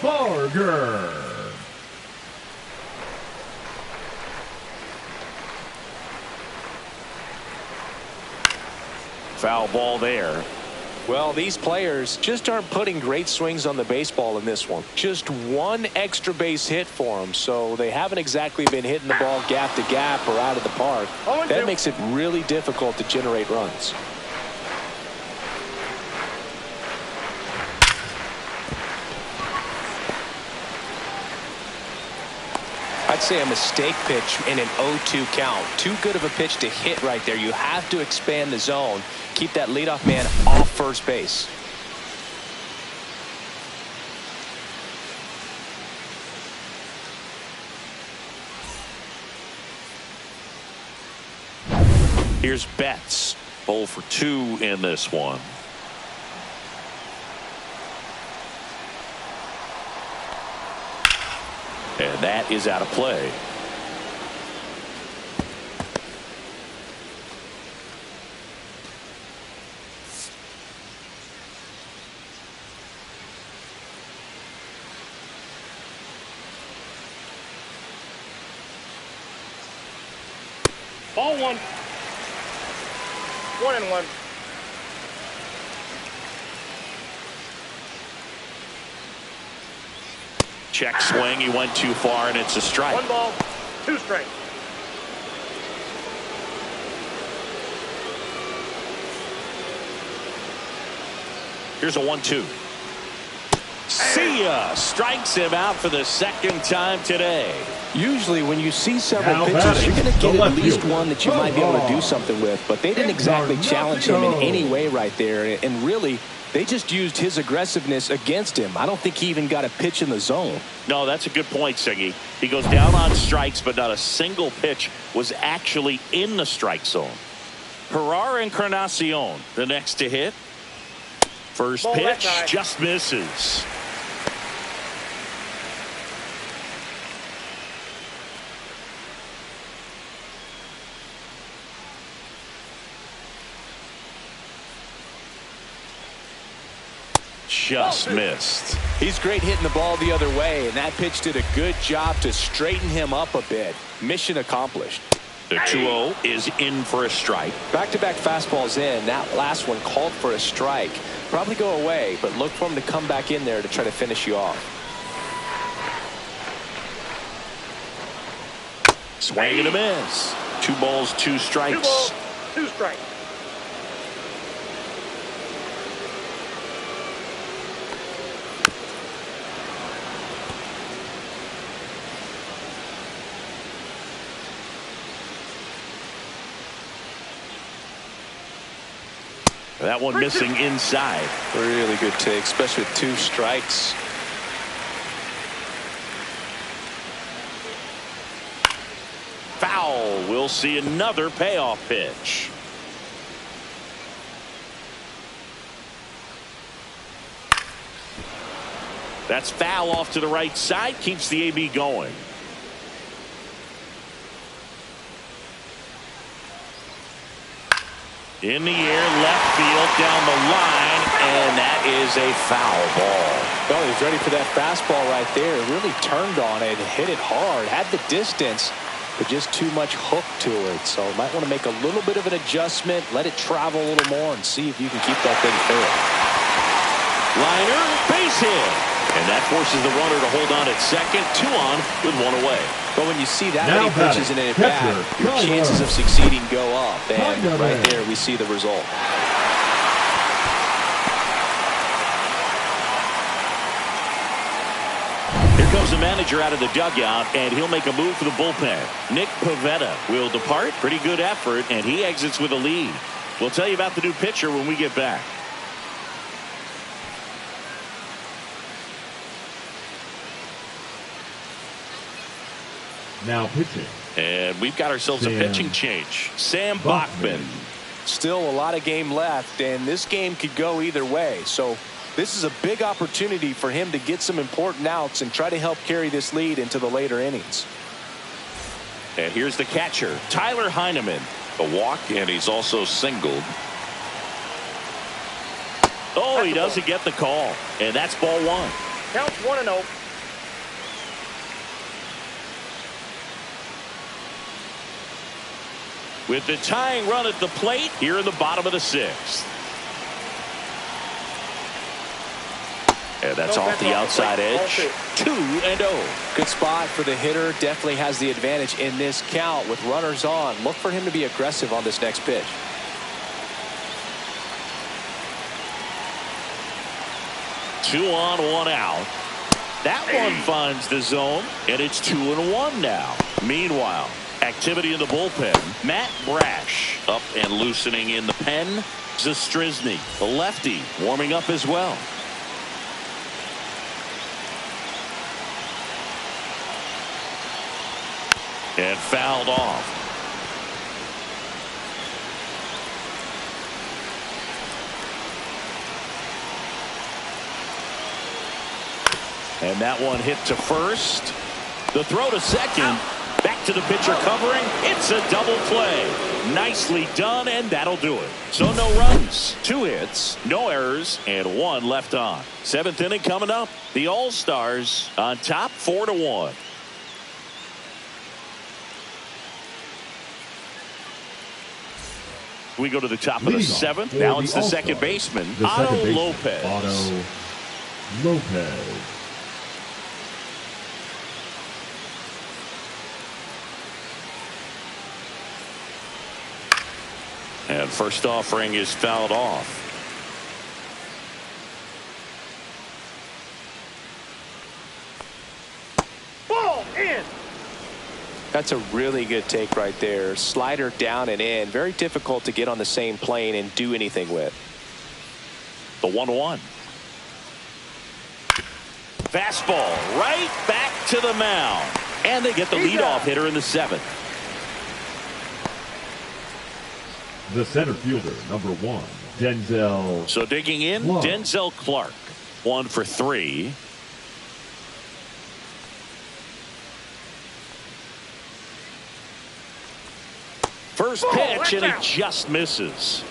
Barger. Foul ball there. Well, these players just aren't putting great swings on the baseball in this one. Just 1 extra base hit for them, so they haven't exactly been hitting the ball gap to gap or out of the park. That makes it really difficult to generate runs. I'd say a mistake pitch in an 0-2 count. Too good of a pitch to hit right there. You have to expand the zone. Keep that leadoff man off first base. Here's Betts. 0 for 2 in this one. And that is out of play. Ball 1. 1-1. Check swing. He went too far, and it's a strike. 1 ball, 2 strikes. Here's a 1-2. See ya! Strikes him out for the 2nd time today. Usually when you see several Now pitches, batting, you're going to the get at left least fielder, one that you might be able to do Ball. something with, but they didn't exactly challenge him in any way right there. And really, they just used his aggressiveness against him. I don't think he even got a pitch in the zone. No, that's a good point, Siggy. He goes down on strikes, but not a single pitch was actually in the strike zone. Herrera Encarnacion, the next to hit. First Ball that pitch side. just misses. just missed. He's great hitting the ball the other way, and that pitch did a good job to straighten him up a bit. Mission accomplished. The 2-0 is in for a strike. Back-to-back fastballs in. That last one called for a strike. Probably go away, but look for him to come back in there to try to finish you off. Swing and a miss. 2 balls, 2 strikes. 2 balls, 2 strikes. That one missing inside. Really good take, especially with 2 strikes. Foul. We'll see another payoff pitch. That's foul off to the right side. Keeps the AB going. In the air, left field, down the line, and that is a foul ball. Well, he's ready for that fastball right there. Really turned on it, hit it hard, had the distance, but just too much hook to it. So might want to make a little bit of an adjustment, let it travel a little more, and see if you can keep that thing fair. Liner, base hit. And that forces the runner to hold on at second. 2 on with 1 away. But when you see that Now many pitches in an at-bat, your Tyler. chances of succeeding go up. And Tyler. right there, we see the result. Here comes the manager out of the dugout, and he'll make a move for the bullpen. Nick Pivetta will depart. Pretty good effort, and he exits with a lead. We'll tell you about the new pitcher when we get back. Now pitching. And we've got ourselves a pitching change. Sam Bachman. Still a lot of game left, and this game could go either way. So this is a big opportunity for him to get some important outs and try to help carry this lead into the later innings. And here's the catcher, Tyler Heineman. A walk, and he's also singled. Oh, he doesn't get the call, and that's ball 1. Counts 1-0. With the tying run at the plate here in the bottom of the 6th. And that's off the outside edge. 2-0. Good spot for the hitter. Definitely has the advantage in this count with runners on. Look for him to be aggressive on this next pitch. Two on, 1 out. That one finds the zone, and it's 2-1 now. Meanwhile, activity in the bullpen. Matt Brash up and loosening in the pen. Zastrizny, the lefty, warming up as well. And fouled off. And that one hit to first. The throw to second. Back to the pitcher covering. It's a double play. Nicely done, and that'll do it. So no runs, 2 hits, no errors, and 1 left on. 7th inning coming up. The All-Stars on top 4-1. We go to the top of the 7th. Now it's the second baseman, Otto Lopez. Otto Lopez. And first offering is fouled off. Ball in. That's a really good take right there. Slider down and in. Very difficult to get on the same plane and do anything with. The 1-1. Fastball right back to the mound. And they get the leadoff hitter in the 7th. The center fielder, number 1, Denzel. So digging in, Clark. Denzel Clark. 1 for 3. First pitch, and he just misses.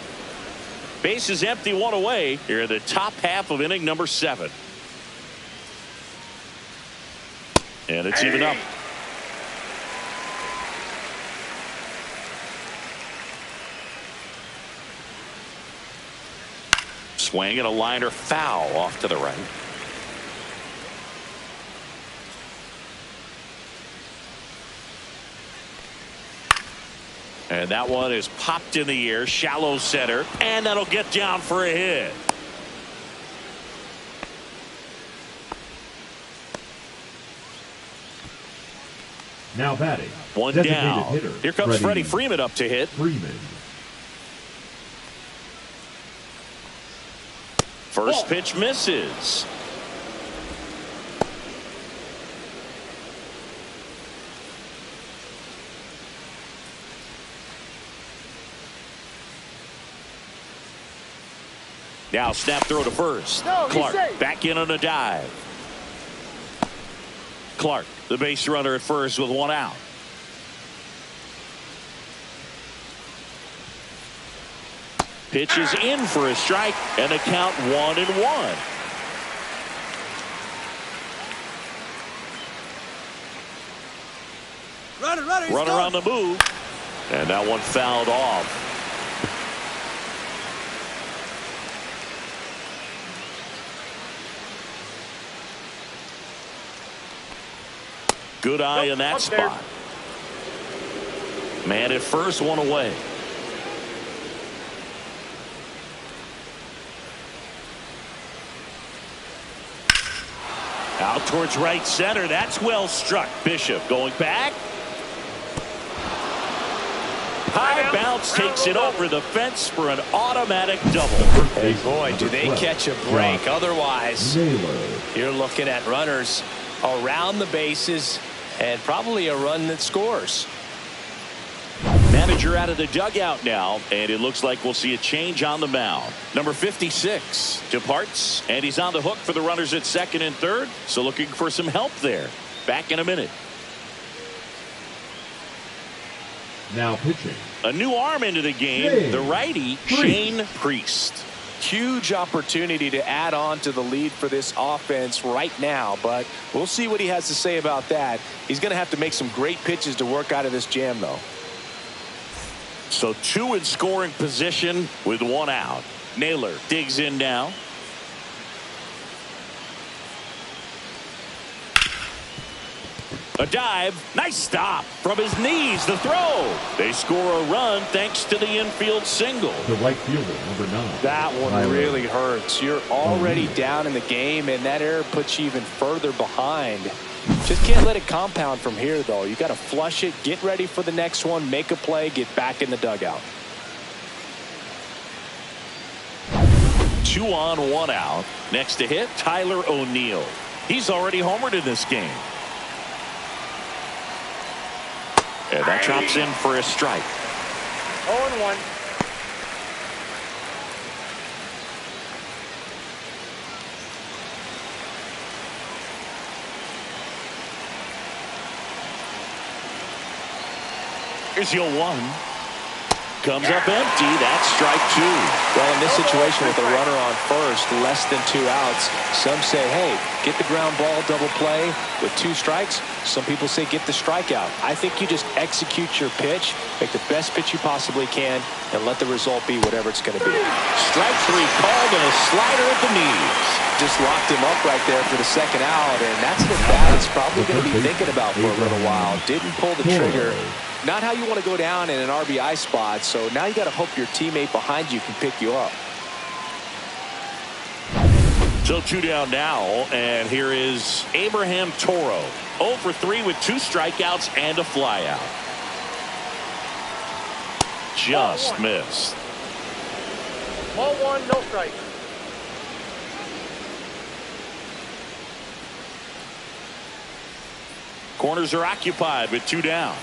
Base is empty, one away here in the top half of inning number 7. And it's even up. Swing and a liner foul off to the right. And that one is popped in the air, shallow center, and that'll get down for a hit. Now batting. One Designated down. hitter, Here comes Freddie Freeman up to hit. Freeman. First pitch misses. Now snap throw to first. No, Clark safe. back in on a dive. Clark, the base runner at first with one out. Pitch is in for a strike and a count 1-1. Runner on the move, and that one fouled off. Good eye in that spot. Man at first, one away. Out towards right center. That's well struck. Bishop going back. High bounce takes it over the fence for an automatic double. Hey, boy, do they catch a break. Otherwise, you're looking at runners around the bases and probably a run that scores. Manager out of the dugout now, and it looks like we'll see a change on the mound. Number 56 departs, and he's on the hook for the runners at second and third, so looking for some help there. Back in a minute. Now pitching. A new arm into the game, the righty, Shane Priest. Huge opportunity to add on to the lead for this offense right now, but we'll see what he has to say about that. He's going to have to make some great pitches to work out of this jam, though. So 2 in scoring position with 1 out. Naylor digs in now. A dive. Nice stop from his knees. The throw. They score a run thanks to the infield single. The right fielder, number 9. That one Tyler. really hurts. You're already down in the game, and that error puts you even further behind. Just can't let it compound from here, though. You got to flush it, get ready for the next one, make a play, get back in the dugout. 2 on, 1 out. Next to hit, Tyler O'Neill. He's already homered in this game. And that drops in for a strike. 0-1. Here's your 1. Comes up empty. That's strike 2. Well, in this situation with a runner on first, less than 2 outs, some say, hey, get the ground ball double play with 2 strikes. Some people say get the strikeout. I think you just execute your pitch, make the best pitch you possibly can, and let the result be whatever it's going to be. Strike 3 called and a slider at the knees. Just locked him up right there for the second out, and that's an at-bat he's probably going to be thinking about for a little while. Didn't pull the trigger. Not how you want to go down in an RBI spot, so now you got to hope your teammate behind you can pick you up. So 2 down now, and here is Abraham Toro. 0 for 3 with 2 strikeouts and a flyout. Just missed. Ball 1, no strike. Corners are occupied with 2 down.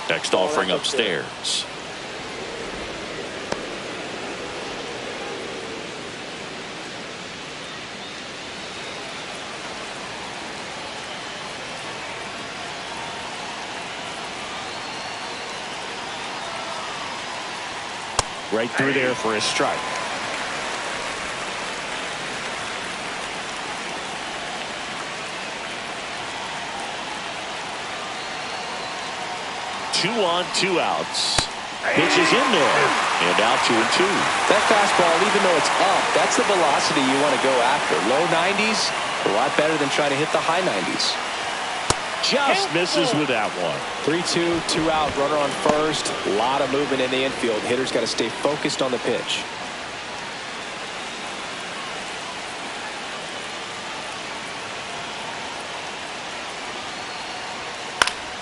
Next offering upstairs. Right through there for a strike. 2 on, 2 outs. Pitch is in there. And out 2-2. That fastball, even though it's up, that's the velocity you want to go after. Low 90s, a lot better than trying to hit the high 90s. Just misses with that one. 3-2, 2 out, runner on first. A lot of movement in the infield. Hitter's got to stay focused on the pitch.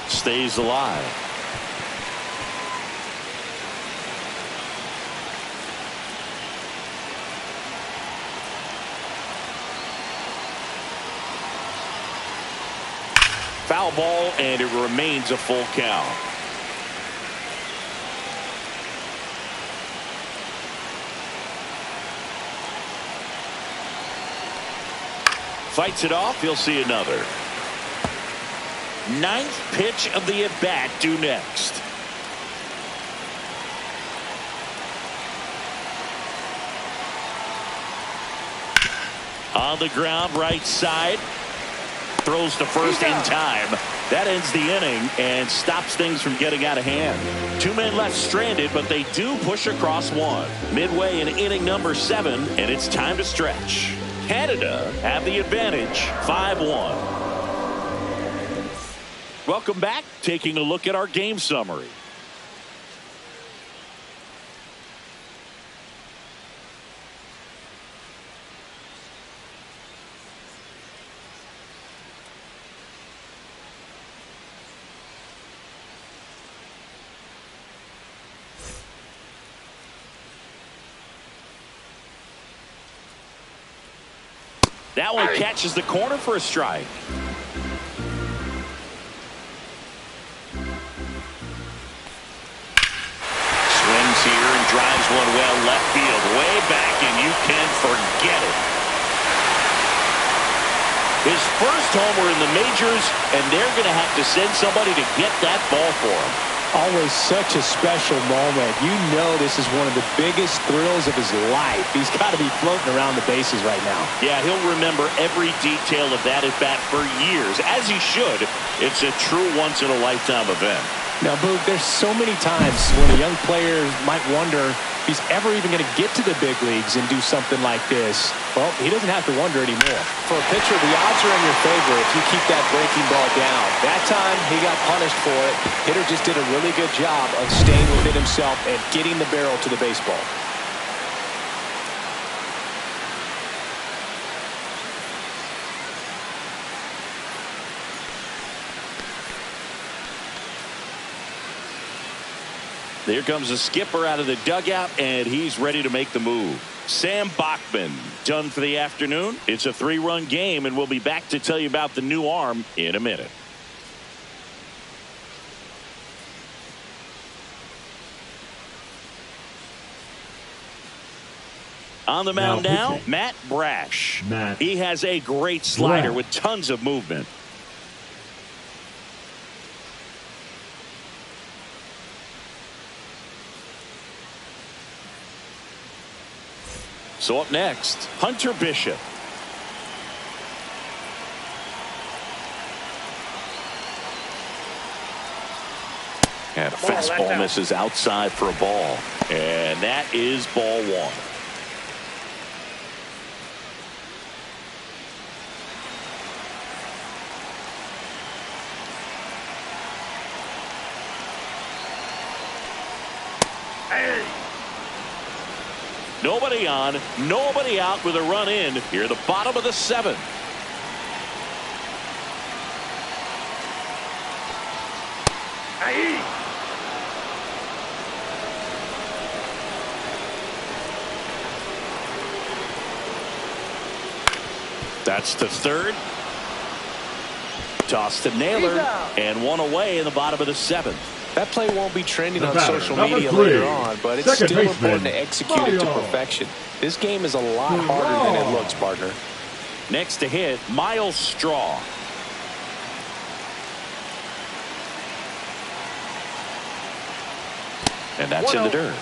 Stays alive. Foul ball, and it remains a full count. Fights it off. He'll see another. 9th pitch of the at-bat due next. On the ground, right side. Throws to first in time. That ends the inning and stops things from getting out of hand. 2 men left stranded, but they do push across 1. Midway in inning number 7, and it's time to stretch. Canada have the advantage, 5-1. Welcome back. Taking a look at our game summary. That one catches the corner for a strike. Swings here and drives one well left field, way back, and you can forget it. His first homer in the majors, and they're going to have to send somebody to get that ball for him. Always such a special moment. You know this is one of the biggest thrills of his life. He's got to be floating around the bases right now. Yeah, he'll remember every detail of that at bat for years, as he should. It's a true once-in-a-lifetime event. Now, Boog, there's so many times when a young player might wonder if he's ever even going to get to the big leagues and do something like this. Well, he doesn't have to wonder anymore. For a pitcher, the odds are in your favor if you keep that breaking ball down. That time, he got punished for it. Hitter just did a really good job of staying within himself and getting the barrel to the baseball. Here comes the skipper out of the dugout, and he's ready to make the move. Sam Bachman done for the afternoon. It's a 3-run game, and we'll be back to tell you about the new arm in a minute. On the mound now, Matt Brash. He has a great slider with tons of movement. So up next, Hunter Bishop. And a fastball misses outside for a ball. And that is ball 1. Nobody on, nobody out with a run in here, the bottom of the 7th. That's to third. Toss to Naylor, and one away in the bottom of the 7th. That play won't be trending on social media later on, but it's still important to execute it to perfection. This game is a lot harder than it looks, partner. Next to hit, Miles Straw. And that's in the dirt.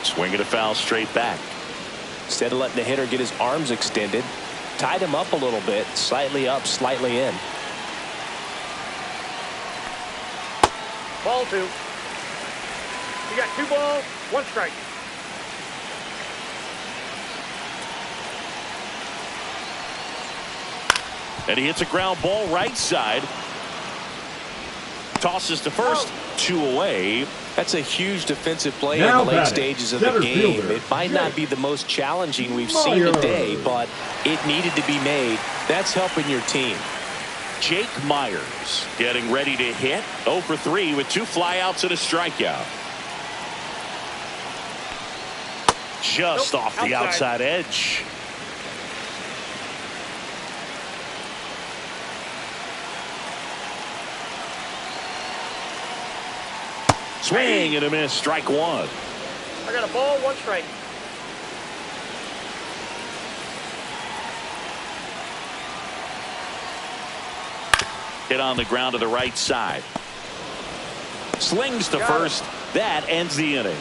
Swinging a foul straight back. Instead of letting the hitter get his arms extended, tied him up a little bit, slightly up, slightly in. Ball 2. You got 2 balls, 1 strike. And he hits a ground ball right side. Tosses to first, 2 away. That's a huge defensive play Now in the late batting, stages of the center game. fielder, It might not be the most challenging we've seen Myers. today, but it needed to be made. That's helping your team. Jake Myers getting ready to hit. 0 for 3 with 2 flyouts and a strikeout. Just Nope, off the outside edge. Swing and a miss. Strike 1. I got a ball, 1 strike. Hit on the ground to the right side. Slings to Got first. That ends the inning.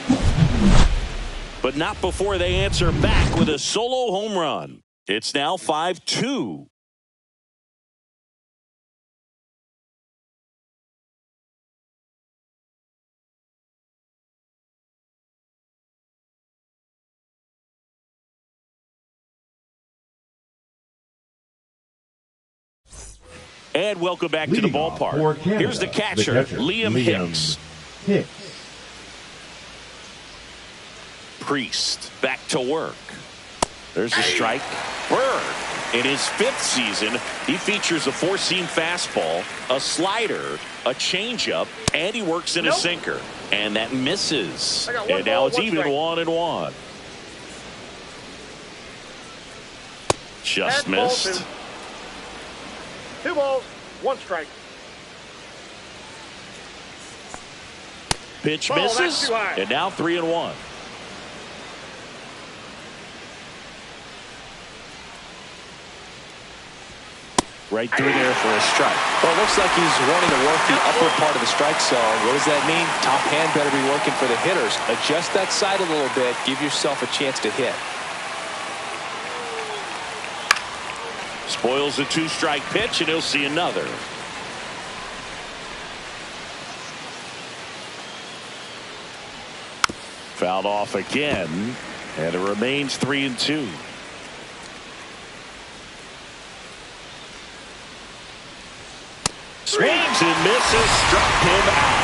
But not before they answer back with a solo home run. It's now 5-2. And welcome back to the Leading off for ballpark. Canada, Here's the catcher, Liam Hicks. Priest back to work. There's a strike. Berg, in his 5th season, he features a 4-seam fastball, a slider, a changeup, and he works in a sinker. And that misses. I got 1 And now ball, it's 1 even strike. 1-1. Just Bad ball, missed. 2 balls, 1 strike. Pitch Ball, that's misses. too high. And now 3-1. Right through there for a strike. Well, it looks like he's wanting to work the upper part of the strike zone. What does that mean? Top hand better be working for the hitters. Adjust that side a little bit. Give yourself a chance to hit. Spoils a 2-strike pitch, and he'll see another. Fouled off again, and it remains 3-2. Swings and misses, struck him out.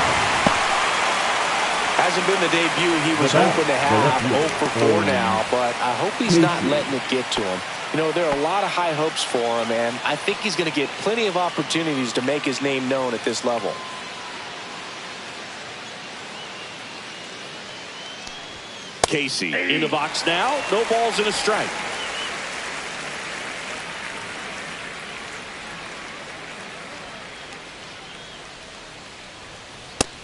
Hasn't been the debut he was hoping to have. 0 for 4 now, but I hope he's not letting it get to him. You know, there are a lot of high hopes for him, and I think he's going to get plenty of opportunities to make his name known at this level. Casey in the box now. No balls and a strike.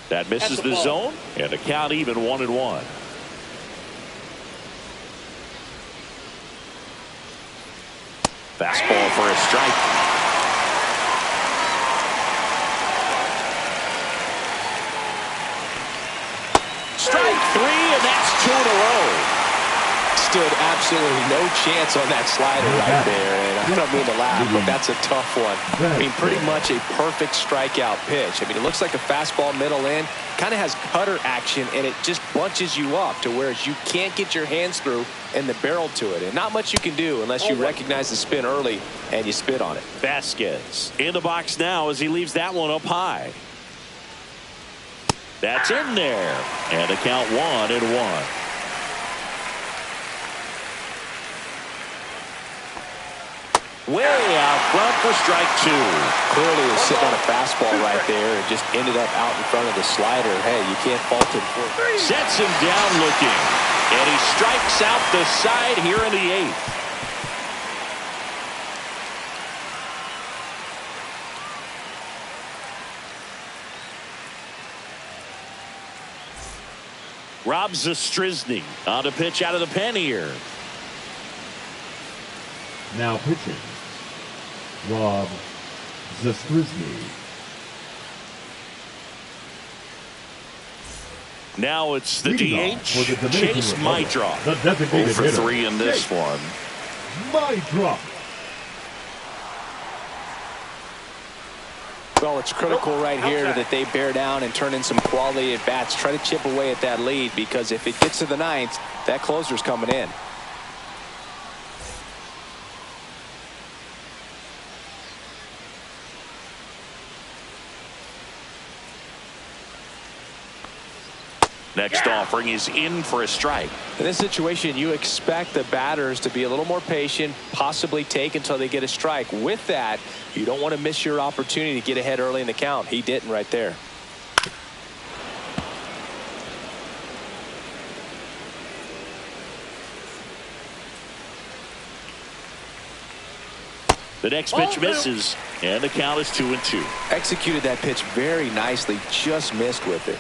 That misses the zone, and the count even 1-1. Fastball for a strike. Strike 3, and that's 2 in a row. Stood absolutely no chance on that slider right there, and I don't mean to laugh, but that's a tough one. I mean, pretty much a perfect strikeout pitch. I mean, it looks like a fastball middle in, kind of has cutter action, and it just bunches you up to where you can't get your hands through and the barrel to it, and not much you can do unless you recognize the spin early and you spit on it. Vasquez in the box now as he leaves that one up high. That's in there, and the count 1-1. Way out front for strike 2. Clearly was sitting on a fastball right there and just ended up out in front of the slider. Hey, you can't fault him for it. Sets him down looking, and he strikes out the side here in the 8th. Rob Zastryzny on the pitch out of the pen here. Now pitching, Rob Zastryzny. Now it's the Leading off for the DH, Dominican Chase Republic, Mydroth. the designated 0 for hitter, 3 in this Chase one. Mydroth. Well, it's critical right here that they bear down and turn in some quality at bats. Try to chip away at that lead, because if it gets to the ninth, that closer's coming in. Next offering is in for a strike. In this situation, you expect the batters to be a little more patient, possibly take until they get a strike. With that, you don't want to miss your opportunity to get ahead early in the count. He didn't right there. The next pitch misses, and the count is 2-2. Executed that pitch very nicely, just missed with it.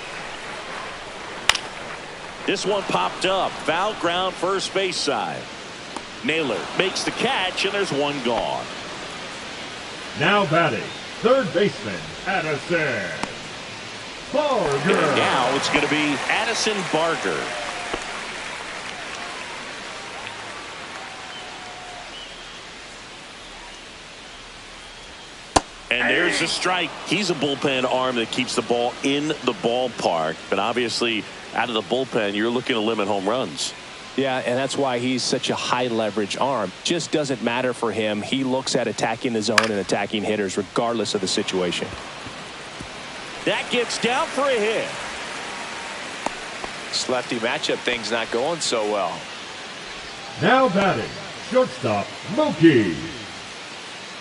This one popped up. Foul ground, first base side. Naylor makes the catch, and there's one gone. Now batting, third baseman, Addison Barger. And now it's going to be Addison Barger. And there's a strike. He's a bullpen arm that keeps the ball in the ballpark. But obviously, out of the bullpen, you're looking to limit home runs. Yeah, and that's why he's such a high leverage arm. Just doesn't matter for him. He looks at attacking the zone and attacking hitters regardless of the situation. That gets down for a hit. This lefty matchup thing's not going so well. Now batting, shortstop, Mookie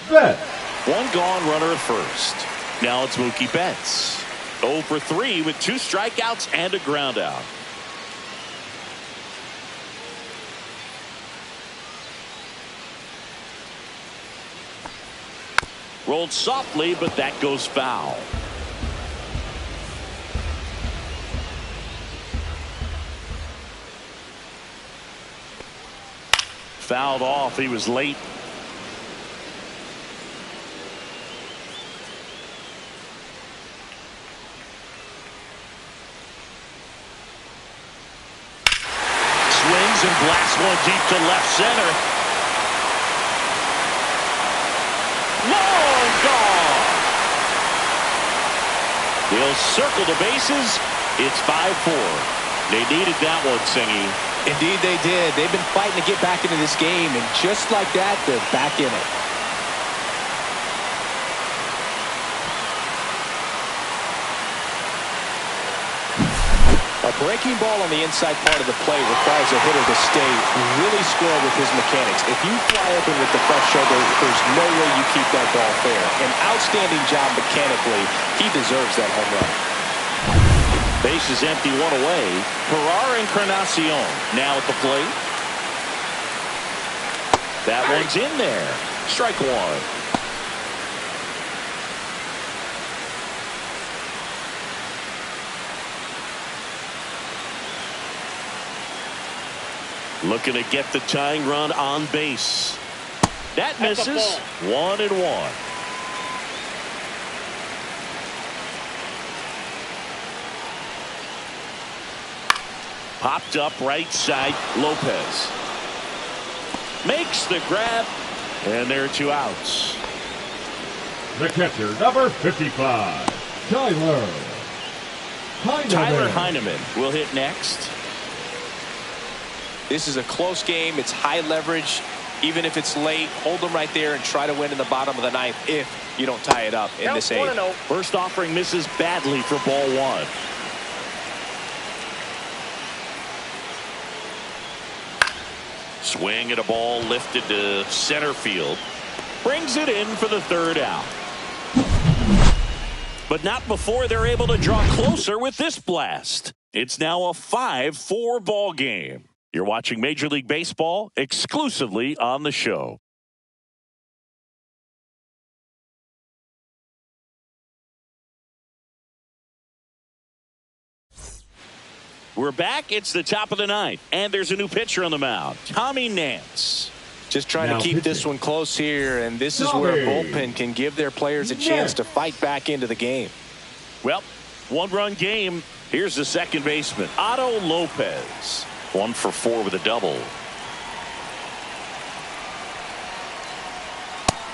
Betts. One gone, runner at first. Now it's Mookie Betts. 0 for 3 with 2 strikeouts and a ground out. Rolled softly, but that goes foul. Fouled off. He was late. Swings and blasts one deep to left center. Long gone. They'll circle the bases. It's 5-4. They needed that one, Singy. Indeed they did. They've been fighting to get back into this game, and just like that, they're back in it. A breaking ball on the inside part of the plate requires a hitter to stay really square with his mechanics. If you fly open with the front shoulder, there's no way you keep that ball fair. An outstanding job mechanically. He deserves that home run. Base is empty, one away. Ferrar Encarnacion now at the plate. That one's in there. Strike one. Looking to get the tying run on base. That misses. 1-1. Popped up right side. Lopez makes the grab, and there are 2 outs. The catcher, number 55, Tyler Heineman will hit next. This is a close game. It's high leverage. Even if it's late, hold them right there and try to win in the bottom of the ninth if you don't tie it up in this 8th. First offering misses badly for ball 1. Swing at a ball lifted to center field. Brings it in for the 3rd out. But not before they're able to draw closer with this blast. It's now a 5-4 ball game. You're watching Major League Baseball exclusively on the show. We're back. It's the top of the 9th, and there's a new pitcher on the mound, Tommy Nance. Just trying to keep this one close here, and this is where a bullpen can give their players a chance to fight back into the game. Well, 1-run game. Here's the second baseman, Otto Lopez. 1 for 4 with a double.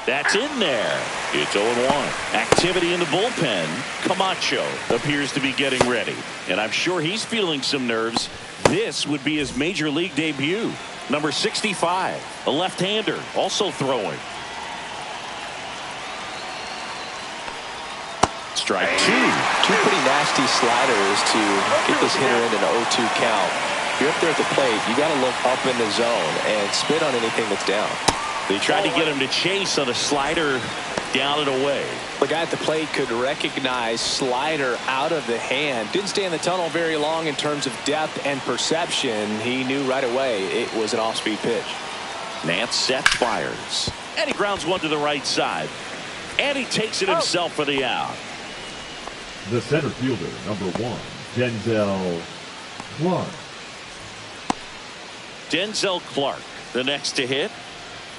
That's in there. It's 0-1. Activity in the bullpen. Camacho appears to be getting ready. And I'm sure he's feeling some nerves. This would be his major league debut. Number 65, a left-hander, also throwing. Strike 2. Two pretty nasty sliders to get this hitter into an 0-2 count. You're up there at the plate. You got to look up in the zone and spit on anything that's down. They tried to get him to chase on a slider down and away. The guy at the plate could recognize slider out of the hand. Didn't stay in the tunnel very long in terms of depth and perception. He knew right away it was an off-speed pitch. Nance sets, fires. And he grounds one to the right side. And he takes it himself for the out. The center fielder, number 1, Denzel Clark. Denzel Clark, the next to hit.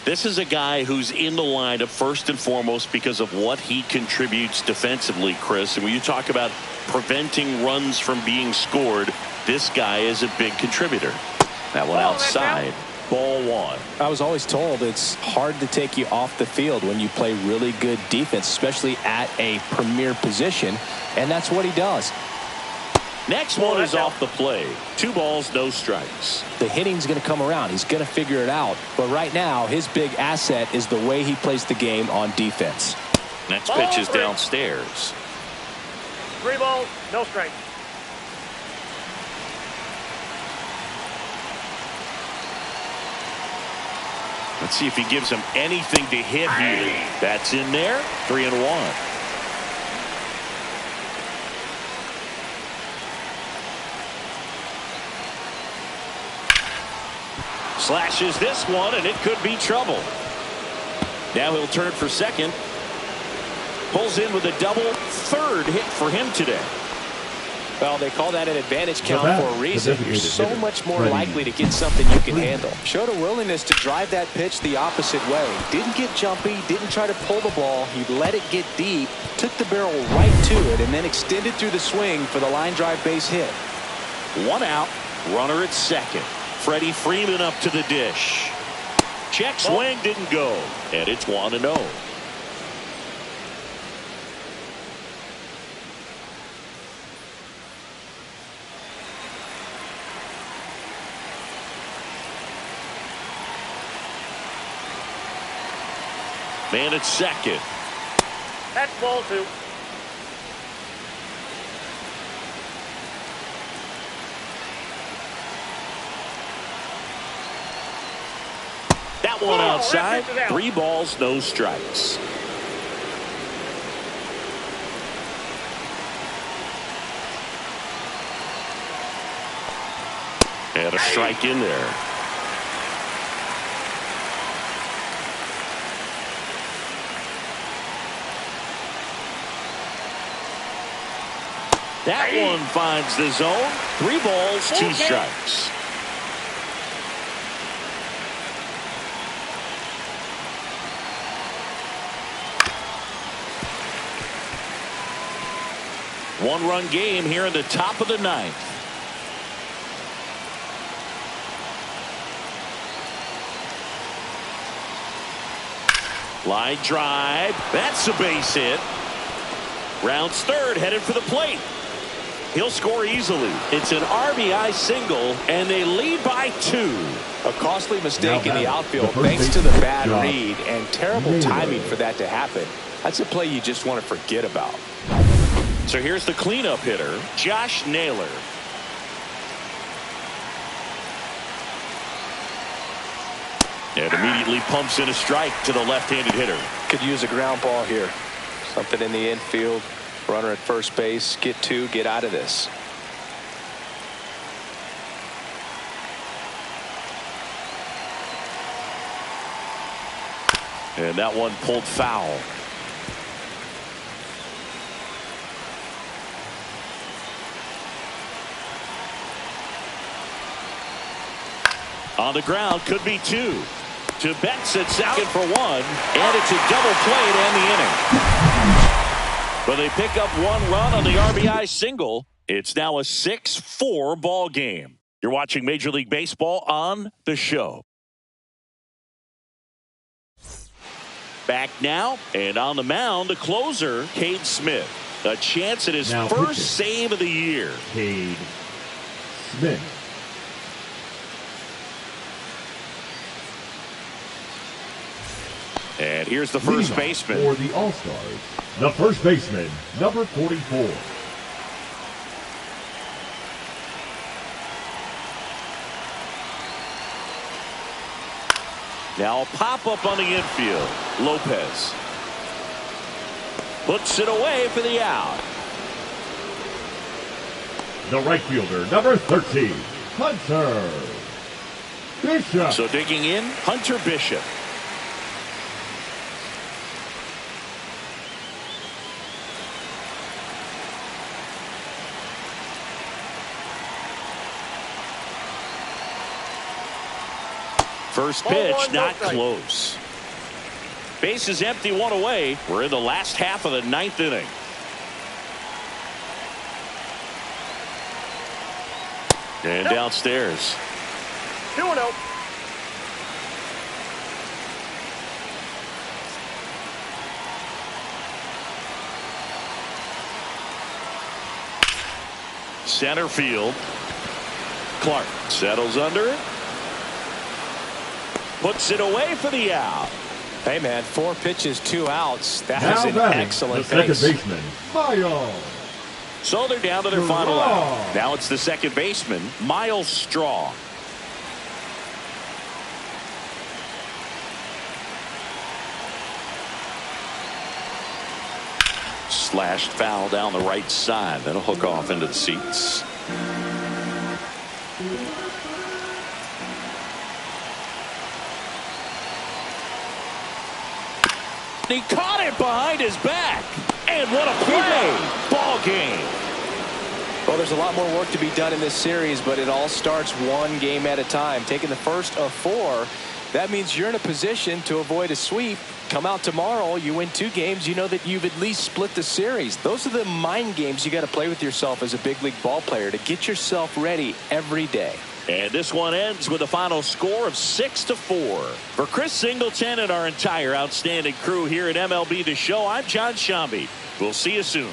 This is a guy who's in the lineup first and foremost because of what he contributes defensively, Chris. And when you talk about preventing runs from being scored, this guy is a big contributor. That one outside. Ball 1. I was always told it's hard to take you off the field when you play really good defense, especially at a premier position. And that's what he does. Next one is off the play. 2 balls, no strikes. The hitting's going to come around. He's going to figure it out. But right now, his big asset is the way he plays the game on defense. Next pitch is downstairs. 3 balls, no strikes. Let's see if he gives him anything to hit here. That's in there. 3-1. Slashes this one, and it could be trouble. Now he'll turn for second. Pulls in with a double. Third hit for him today. Well, they call that an advantage count for a reason. You're so hitter, much more Freddie. likely to get something you can handle. Showed a willingness to drive that pitch the opposite way. Didn't get jumpy, didn't try to pull the ball. He let it get deep, took the barrel right to it, and then extended through the swing for the line drive base hit. 1 out. Runner at second. Freddie Freeman up to the dish. Check swing, didn't go. And it's 1-0. Man at second. That's ball 2. That one outside. 3 balls, no strikes. And a strike in there. That one finds the zone. 3 balls, 2 strikes. One-run game here in the top of the 9th. Line drive. That's a base hit. Rounds third, headed for the plate. He'll score easily. It's an RBI single, and they lead by 2. A costly mistake in the outfield the first thanks to the baseman, bad Josh read and terrible Naylor. timing for that to happen. That's a play you just want to forget about. So here's the cleanup hitter, Josh Naylor. And immediately pumps in a strike to the left-handed hitter. Could use a ground ball here. Something in the infield. Runner at first base. Get 2. Get out of this. And that one pulled foul. On the ground, could be 2. To Betts at second for 1. And it's a double play to end the inning. But they pick up 1 run on the RBI single. It's now a 6-4 ball game. You're watching Major League Baseball on the show. Back now, and on the mound, the closer, Cade Smith. A chance at his first save of the year. Cade Smith. And here's the first baseman. For the All-Stars, the first baseman, number 44. Now a pop-up on the infield. Lopez puts it away for the out. The right fielder, number 13, Hunter Bishop. So digging in, Hunter Bishop. First pitch, not close. Base is empty, one away. We're in the last half of the ninth inning. And downstairs. 2-0. Center field. Clark settles under it. Puts it away for the out. Hey, man, 4 pitches, 2 outs. That Now is an batting, excellent the base. second baseman, Miles. So they're down to their final out. Now it's the second baseman, Miles Straw. Slashed foul down the right side. That'll hook off into the seats. He caught it behind his back. And what a play. Ball game. Well, there's a lot more work to be done in this series, but it all starts one game at a time. Taking the first of 4, that means you're in a position to avoid a sweep. Come out tomorrow, you win 2 games, you know that you've at least split the series. Those are the mind games you got to play with yourself as a big league ball player to get yourself ready every day. And this one ends with a final score of 6-4. For Chris Singleton and our entire outstanding crew here at MLB The Show, I'm John Shambi. We'll see you soon.